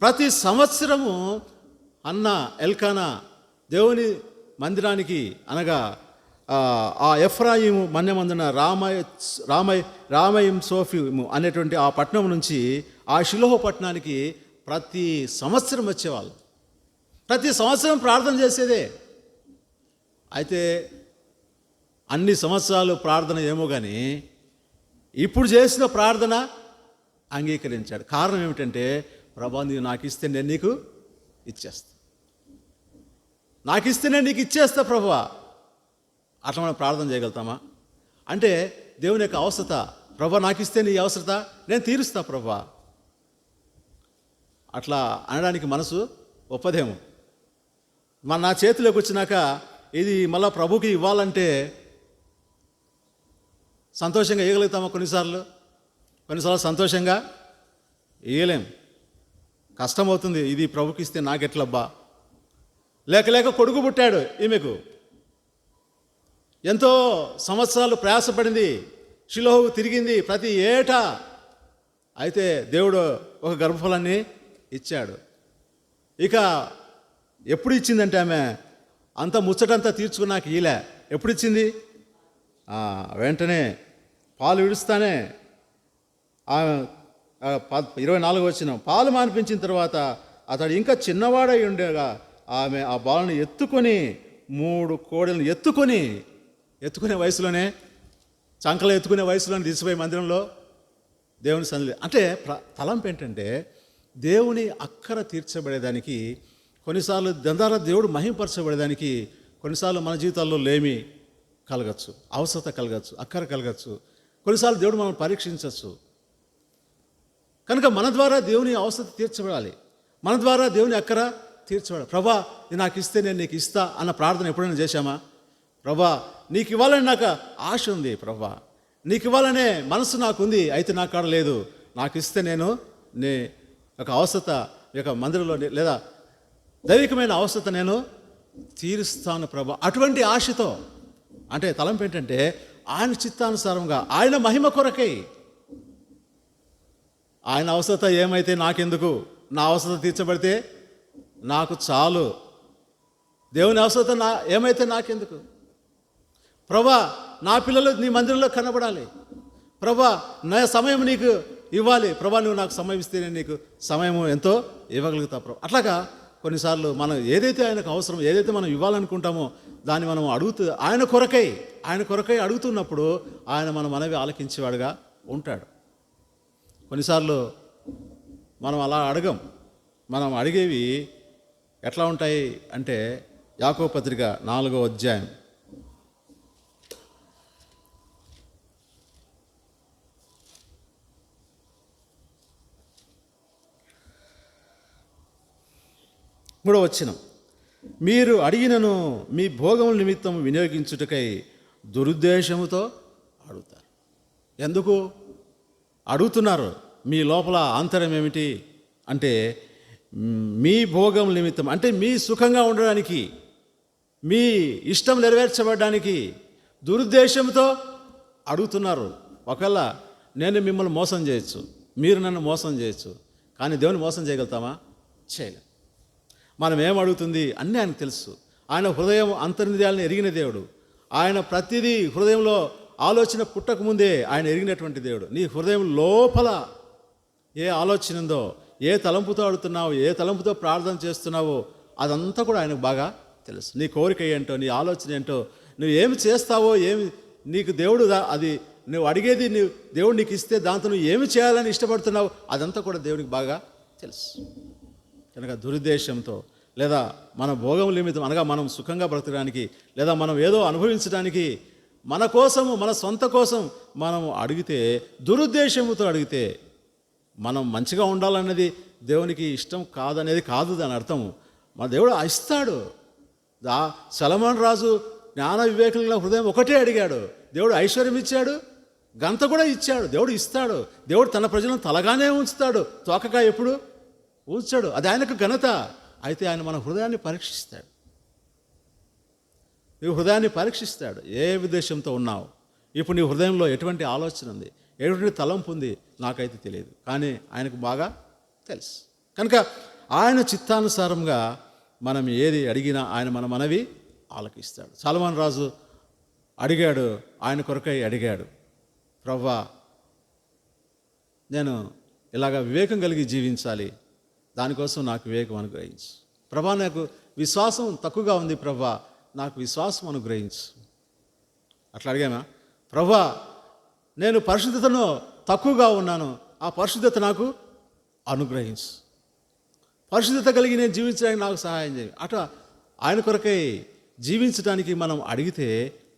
ప్రతి సంవత్సరము అన్న ఎల్కానా దేవుని మందిరానికి, అనగా ఆ ఎఫ్రాయిము మన్యమందున రామయం సోఫిము అనేటువంటి ఆ పట్టణం నుంచి ఆ షిలోహు పట్టణానికి ప్రతి సంవత్సరం వచ్చేవాళ్ళు. ప్రతి సంవత్సరం ప్రార్థన చేసేదే. అయితే అన్ని సంవత్సరాలు ప్రార్థన ఏమో కానీ ఇప్పుడు చేసిన ప్రార్థన అంగీకరించాడు. కారణం ఏమిటంటే, ప్రభా నీవు నాకు ఇస్తే నేను నీకు ఇచ్చేస్తా, నాకు ఇస్తే నేను నీకు ఇచ్చేస్తా ప్రభువా. అట్లా మనం ప్రార్థన చేయగలుగుతామా? అంటే దేవుని యొక్క అవసరత, ప్రభా నాకు ఇస్తే నీ అవసరత నేను తీరుస్తా ప్రభా, అట్లా అనడానికి మనసు ఒప్పదేమో. నా చేతిలోకి వచ్చినాక ఇది మళ్ళా ప్రభుకి ఇవ్వాలంటే సంతోషంగా ఇవ్వగలుగుతామా? కొన్నిసార్లు సంతోషంగా ఇవ్వలేం, కష్టమవుతుంది. ఇది ప్రభుకి ఇస్తే నాకెట్లబ్బా. లేక కొడుకు పుట్టాడు ఈమెకు, ఎంతో సంవత్సరాలు ప్రయాసపడింది, షిలోహు తిరిగింది ప్రతి ఏటా. అయితే దేవుడు ఒక గర్భఫలాన్ని ఇచ్చాడు. ఇక ఎప్పుడు ఇచ్చిందంటే ఆమె అంత ముచ్చటంతా తీర్చుకున్నాక ఈలే. ఎప్పుడు ఇచ్చింది? వెంటనే పాలు విడుస్తానే 24వ వచనం. పాలు మానిపించిన తర్వాత అతడు ఇంకా చిన్నవాడై ఉండగా ఆమె ఆ బాలను ఎత్తుకొని 3 కోడెలను ఎత్తుకునే వయసులోనే, చంకలో ఎత్తుకునే వయసులోనే తీసిపోయి మందిరంలో దేవుని సన్నిధి అంటే తలంపు ఏంటంటే దేవుని అక్కర తీర్చబడేదానికి, కొన్నిసార్లు ద్వారా దేవుడు మహింపరచబడేదానికి కొన్నిసార్లు మన జీవితాల్లో లేమి కలగచ్చు, అవసరత కలగచ్చు, అక్కర కలగచ్చు. కొన్నిసార్లు దేవుడు మనం పరీక్షించవచ్చు. కనుక మన ద్వారా దేవుని అవసరత తీర్చబడాలి, మన ద్వారా దేవుని అక్కర తీర్చబడాలి. ప్రభా ఇది నాకు ఇస్తే నేను నీకు ఇస్తా అన్న ప్రార్థన ఎప్పుడైనా చేశామా? ప్రభా నీకు ఇవ్వాలని నాకు ఆశ ఉంది, ప్రభా నీకు ఇవ్వాలనే మనసు నాకుంది, అయితే నా కాడ లేదు, నాకు ఇస్తే నేను నీ ఒక అవసరత యొక్క మందిరంలో లేదా దైవికమైన అవసరత నేను తీరుస్తాను ప్రభా. అటువంటి ఆశతో, అంటే తలంపు ఏంటంటే ఆయన చిత్తానుసారంగా, ఆయన మహిమ కొరకై, ఆయన అవసరత ఏమైతే నాకెందుకు, నా అవసరత తీర్చబడితే నాకు చాలు, దేవుని అవసరత ఏమైతే నాకెందుకు, ప్రభా నా పిల్లలు నీ మందిరంలో కనబడాలి, ప్రభా నా సమయం నీకు ఇవ్వాలి, ప్రభా నువ్వు నాకు సమయం ఇస్తే నేను నీకు సమయం ఎంతో ఇవ్వగలుగుతా ప్రభా. అట్లాగా కొన్నిసార్లు మనం ఏదైతే ఆయనకు అవసరం, ఏదైతే మనం ఇవ్వాలనుకుంటామో దాన్ని మనం ఆయన కొరకై అడుగుతున్నప్పుడు ఆయన మన మనవి ఆలకించేవాడుగా ఉంటాడు. కొన్నిసార్లు మనం అలా అడగం. మనం అడిగేవి ఎట్లా ఉంటాయి అంటే యాకోబు పత్రిక 4వ అధ్యాయం 3వ వచనం, మీరు అడిగినను మీ భోగముల నిమిత్తం వినియోగించుటకై దురుద్దేశముతో అడుగుతారు. ఎందుకు అడుగుతున్నారు? మీ లోపల ఆంతర్యం ఏమిటి అంటే మీ భోగం నిమిత్తం, అంటే మీ సుఖంగా ఉండడానికి, మీ ఇష్టం నెరవేర్చబడడానికి దురుద్దేశంతో అడుగుతున్నారు. ఒకవేళ నేను మిమ్మల్ని మోసం చేయొచ్చు, మీరు నన్ను మోసం చేయొచ్చు, కానీ దేవుని మోసం చేయగలుగుతామా? చేయలేం. మనం ఏం అడుగుతుంది అన్నీ ఆయనకు తెలుసు. ఆయన హృదయం అంతర్నిర్యాలను ఎరిగిన దేవుడు. ఆయన ప్రతిదీ హృదయంలో ఆలోచన పుట్టకముందే ఆయన ఎరిగినటువంటి దేవుడు. నీ హృదయం లోపల ఏ ఆలోచన ఉందో, ఏ తలంపుతో అడుగుతున్నావో, ఏ తలంపుతో ప్రార్థన చేస్తున్నావో అదంతా కూడా ఆయనకు బాగా తెలుసు. నీ కోరిక ఏంటో, నీ ఆలోచన ఏంటో, నువ్వు ఏమి చేస్తావో, ఏమి నీకు దేవుడు అది నువ్వు అడిగేది దేవుడు నీకు ఇస్తే దాంతో నువ్వు ఏమి చేయాలని ఇష్టపడుతున్నావు అదంతా కూడా దేవుడికి బాగా తెలుసు. కనుక దురుద్దేశంతో లేదా మన భోగం నిమిత్తం, అనగా మనం సుఖంగా బ్రతకడానికి లేదా మనం ఏదో అనుభవించడానికి, మన కోసము, మన సొంత కోసం మనం అడిగితే, దురుద్దేశంతో అడిగితే మనం మంచిగా ఉండాలన్నది దేవునికి ఇష్టం కాదనేది కాదు దాని అర్థము. మన దేవుడు ఇస్తాడు. సొలొమోను రాజు జ్ఞాన వివేకుల హృదయం ఒకటే అడిగాడు, దేవుడు ఐశ్వర్యం ఇచ్చాడు, గంత కూడా ఇచ్చాడు. దేవుడు ఇస్తాడు. దేవుడు తన ప్రజలను తలగానే ఉంచుతాడు, తోకగా ఎప్పుడు ఉంచాడు. అది ఆయనకు ఘనత. అయితే ఆయన మన హృదయాన్ని పరీక్షిస్తాడు. నీ హృదయాన్ని పరీక్షిస్తాడు. ఏ ఉద్దేశంతో ఉన్నావు, ఇప్పుడు నీ హృదయంలో ఎటువంటి ఆలోచన ఉంది, ఎటువంటి తలంపు ఉంది నాకైతే తెలియదు, కానీ ఆయనకు బాగా తెలుసు. కనుక ఆయన చిత్తానుసారంగా మనం ఏది అడిగినా ఆయన మన మనవి ఆలకిస్తాడు. సొలొమోను రాజు అడిగాడు, ఆయన కొరకై అడిగాడు, ప్రభువా నేను ఇలాగ వివేకం కలిగి జీవించాలి, దానికోసం నాకు వివేకం అనుగ్రహించు. ప్రభా నాకు విశ్వాసం తక్కువగా ఉంది, ప్రభా నాకు విశ్వాసం అనుగ్రహించు. అట్లా అడిగానా? ప్రభా నేను పరిశుద్ధతను తక్కువగా ఉన్నాను, ఆ పరిశుద్ధత నాకు అనుగ్రహించు. పరిశుద్ధత కలిగి నేను జీవించడానికి నాకు సహాయం చేయి. అట్లా ఆయన కొరకై జీవించడానికి మనం అడిగితే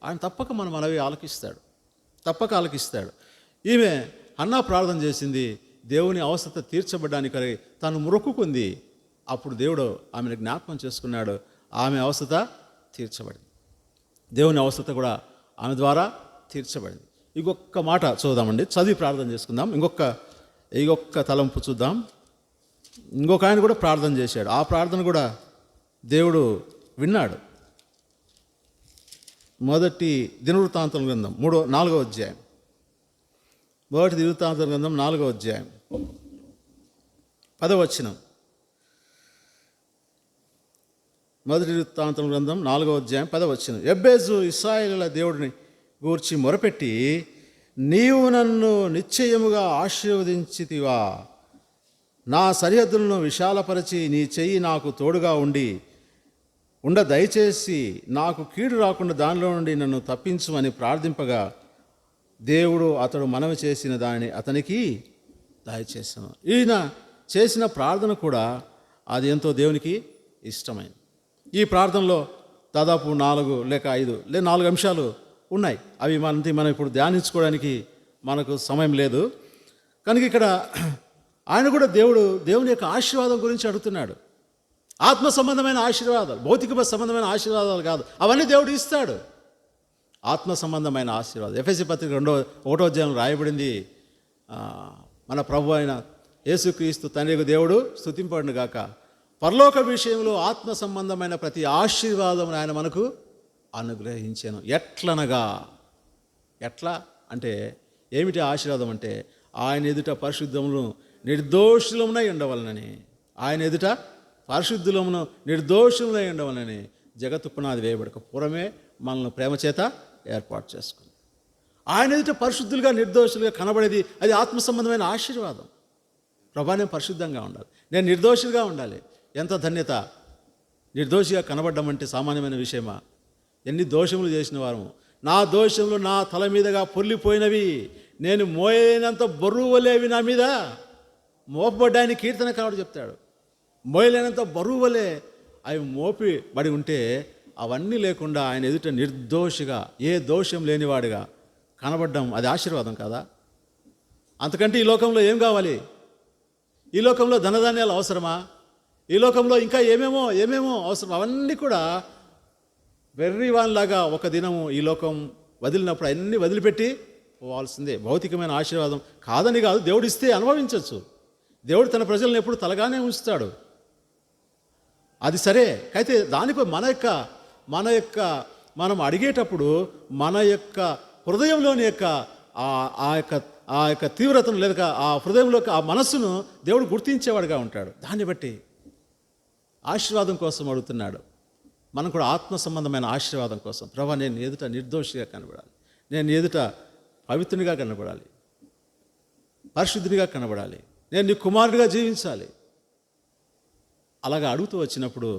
ఆయన తప్పక మన మనవి ఆలకిస్తాడు, తప్పక ఆలకిస్తాడు. ఈమె హన్నా ప్రార్థన చేసింది, దేవుని అవసరత తీర్చబడ్డానికి తను మొక్కుకుంది. అప్పుడు దేవుడు ఆమెను జ్ఞాపకం చేసుకున్నాడు, ఆమె అవసరత తీర్చబడింది. దేవుని అవసరత కూడా ఆమె ద్వారా తీర్చబడింది. ఇంకొక మాట చూద్దామండి, చదివి ప్రార్థన చేసుకుందాం. ఇంకొక తలంపు చూద్దాం. ఇంకొక ఆయన కూడా ప్రార్థన చేశాడు, ఆ ప్రార్థన కూడా దేవుడు విన్నాడు. మొదటి దినవృత్తాంతం గ్రంథం 4వ అధ్యాయం, మొదటి దినవృత్తాంతం గ్రంథం 4వ అధ్యాయం 10వ వచనం. మొదటి వృత్తాంతం గ్రంథం 4వ అధ్యాయం 10వ వచనం. యెబెజు ఇశ్రాయేలుల దేవుడిని గూర్చి మొరపెట్టి, నీవు నన్ను నిశ్చయముగా ఆశీర్వదించితివా, నా సరిహద్దులను విశాలపరిచి నీ చెయ్యి నాకు తోడుగా ఉండ దయచేసి నాకు కీడు రాకుండా దానిలో నుండి నన్ను తప్పించు అని ప్రార్థింపగా, దేవుడు అతడు మనవి చేసిన దానిని అతనికి దయచేసాను. ఈయన చేసిన ప్రార్థన కూడా అది ఎంతో దేవునికి ఇష్టమైంది. ఈ ప్రార్థనలో దాదాపు 4 లేక 5 లేదా 4 అంశాలు ఉన్నాయి. అవి మనం ఇప్పుడు ధ్యానించుకోవడానికి మనకు సమయం లేదు కనుక ఇక్కడ ఆయన కూడా దేవుని యొక్క ఆశీర్వాదం గురించి అడుగుతున్నాడు. ఆత్మ సంబంధమైన ఆశీర్వాదాలు, భౌతిక సంబంధమైన ఆశీర్వాదాలు కాదు, అవన్నీ దేవుడు ఇస్తాడు. ఆత్మ సంబంధమైన ఆశీర్వాదం. ఎఫెసీ పత్రిక 1వ అధ్యాయం రాయబడింది, మన ప్రభు అయిన యేసుక్రీస్తు తండ్రి దేవుడు స్తుతింపబడును గాక, పరలోక విషయంలో ఆత్మ సంబంధమైన ప్రతి ఆశీర్వాదం ఆయన మనకు అనుగ్రహించాను. ఎట్లా అంటే ఏమిటి ఆశీర్వాదం అంటే ఆయన ఎదుట పరిశుద్ధమును నిర్దోషులమునై ఉండవలనని, ఆయన ఎదుట పరిశుద్ధులమును నిర్దోషులమై ఉండవలనని జగత్తు పునాది వేయబడక పూర్వమే మనల్ని ప్రేమ చేత ఏర్పాటు చేసుకుంది. ఆయన ఎదుట పరిశుద్ధులుగా నిర్దోషులుగా కనబడేది అది ఆత్మ సంబంధమైన ఆశీర్వాదం. ప్రభా నేను పరిశుద్ధంగా ఉండాలి, నేను నిర్దోషులుగా ఉండాలి. ఎంత ధన్యత! నిర్దోషిగా కనబడ్డం అంటే సామాన్యమైన విషయమా? ఎన్ని దోషములు చేసిన వారము. నా దోషములు నా తల మీదగా పొర్లిపోయినవి, నేను మోయలేనంత బరువులేవి నా మీద మోపబడ్డాయని కీర్తనకారుడు చెప్తాడు. మోయలేనంత బరువులే అవి మోపిబడి ఉంటే అవన్నీ లేకుండా ఆయన ఎదుట నిర్దోషిగా, ఏ దోషం లేనివాడుగా కనబడ్డం అది ఆశీర్వాదం కాదా? అంతకంటే ఈ లోకంలో ఏం కావాలి? ఈ లోకంలో ధనధాన్యాలు అవసరమా? ఈ లోకంలో ఇంకా ఏమేమో అవసరం. అవన్నీ కూడా వెర్రివాన్లాగా ఒక దినము ఈ లోకం వదిలినప్పుడు అన్నీ వదిలిపెట్టి పోవాల్సిందే. భౌతికమైన ఆశీర్వాదం కాదని కాదు, దేవుడు ఇస్తే అనుభవించవచ్చు. దేవుడు తన ప్రజలను ఎప్పుడు తలగానే ఉంచుతాడు, అది సరే. అయితే దానిపై మనం అడిగేటప్పుడు మన యొక్క హృదయంలోని ఆ యొక్క తీవ్రతను లేదా ఆ హృదయంలో ఆ మనస్సును దేవుడు గుర్తించేవాడుగా ఉంటాడు. దాన్ని బట్టి ఆశీర్వాదం కోసం అడుగుతున్నాడు. మనం కూడా ఆత్మ సంబంధమైన ఆశీర్వాదం కోసం, ప్రభా నేను ఎదుట నిర్దోషిగా కనబడాలి, నేను ఎదుట పవిత్రునిగా కనబడాలి, పరిశుద్ధునిగా కనబడాలి, నేను నీ కుమారుడిగా జీవించాలి. అలాగా అడుగుతూ వచ్చినప్పుడు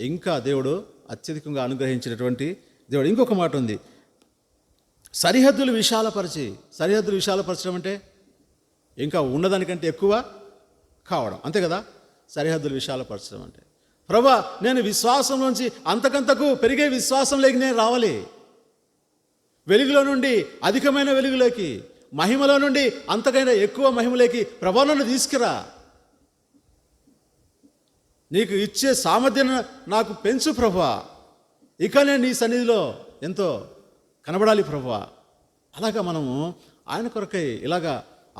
ఇంకా దేవుడు అత్యధికంగా అనుగ్రహించినటువంటి దేవుడు. ఇంకొక మాట ఉంది, సరిహద్దులు విశాలపరచడం అంటే ఇంకా ఉన్నదానికంటే ఎక్కువ కావడం, అంతే కదా? సరిహద్దులు విశాలపరచడం అంటే ప్రభా నేను విశ్వాసం నుంచి అంతకంతకు పెరిగే విశ్వాసంలోకి నేను రావాలి. వెలుగులో నుండి అధికమైన వెలుగులోకి, మహిమలో నుండి అంతకైనా ఎక్కువ మహిమలోకి ప్రభా నన్ను తీసుకురా. నీకు ఇచ్చే సామర్థ్యం నాకు పెంచు ప్రభా. ఇక నేను నీ సన్నిధిలో ఎంతో కనబడాలి ప్రభా. అలాగా మనము ఆయన కొరకై ఇలాగా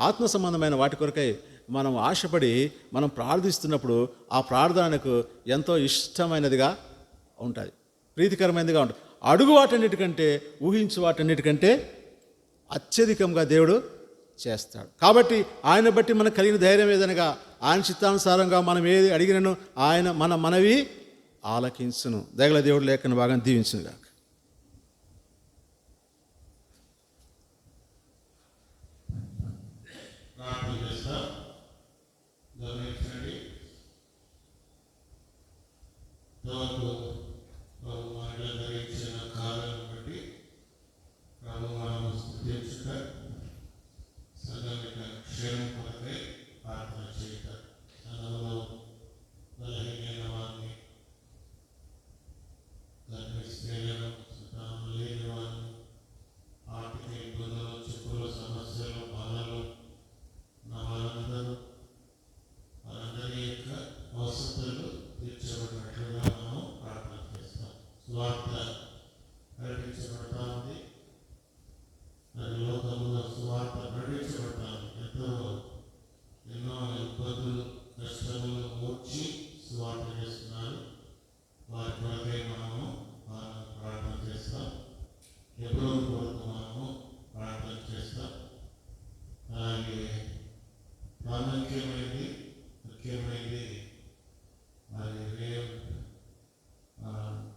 ఆత్మ సంబంధమైన వాటి కొరకై మనం ఆశపడి మనం ప్రార్థిస్తున్నప్పుడు ఆ ప్రార్థనకు ఎంతో ఇష్టమైనదిగా ఉంటుంది, ప్రీతికరమైనదిగా ఉంటుంది. అడుగు వాటన్నిటికంటే, ఊహించు వాటన్నిటికంటే అత్యధికంగా దేవుడు చేస్తాడు. కాబట్టి ఆయన బట్టి మనకు కలిగిన ధైర్యం ఏదనగా ఆయన చిత్తానుసారంగా మనం ఏది అడిగినను ఆయన మన మనవి ఆలకించును. దయగల దేవుడు లేఖన భాగం దీవించును గాక.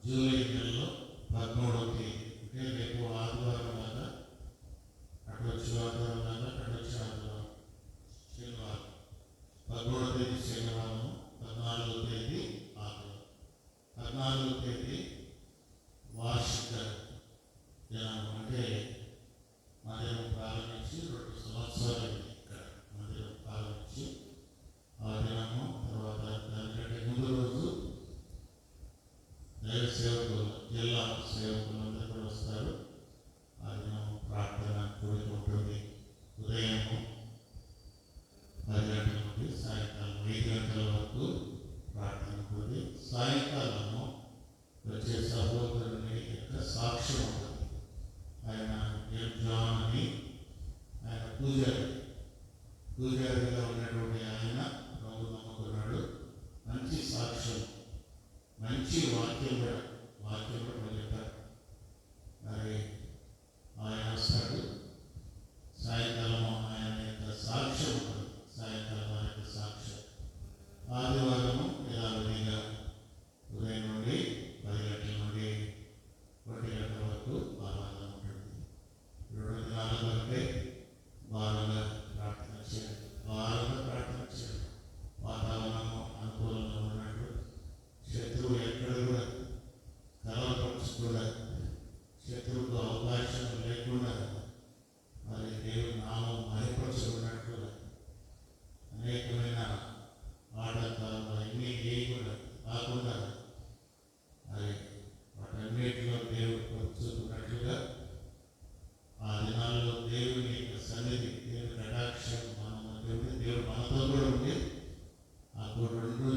జూలై నెలలో 13వ తేదీ అంటే రేపు ఆదివారం లాగా అటు వచ్చి ఆదివారం శనివారం 13వ తేదీ శనివారం, 14వ తేదీ ఆదివారం. 14వ తేదీ వార్షిక దినం అంటే మందిరం ప్రారంభించి 2 సంవత్సరాలు ఇక్కడ మందిరం ప్రారంభించి ఉంటుంది. సాయంకాలము వచ్చే సహోదరుని యొక్క సాక్ష్యం ఉంటుంది. ఆయన జాన్ అని ఆయన పూజారిగా ఉన్నటువంటి ఆయన ప్రభు నమ్ముకున్నాడు. మంచి సాక్ష్యం, మంచి వాక్యం కూడా చెప్పారు. మరి ఆయన వస్తాడు, సాయంకాలం ఆయన యొక్క సాక్ష్యం ఉంటుంది. సాయంకాలం ఆయన యొక్క సాక్ష్యం. ఆదివారము యథావిధిగా ఉదయం నుండి 10 గంటల నుండి 1 గంటల వరకు ఆరాధన ఉంటుంది. 2 దినాల కంటే భారంగా ప్రార్థన చేయండి. వాతావరణము అనుకూలంగా ఉన్నట్టు శత్రువు ఎక్కడ కూడా కలవపరచకూడదు. శత్రువుకు అవకాశం లేకుండా మరి దేవుని నామం మహిమపరచుకున్నట్లు అనేకమైన ఆటంకాలు అన్నీ కాకుండా మరి వాటన్నిటిలో దేవుడు పరుచుకున్నట్లుగా ఆ దినాల్లో దేవుని యొక్క సన్నిధి, దేవుని కటాక్షం మన మధ్య ఉండి, దేవుడు మనతో కూడా ఉండి ఆ 2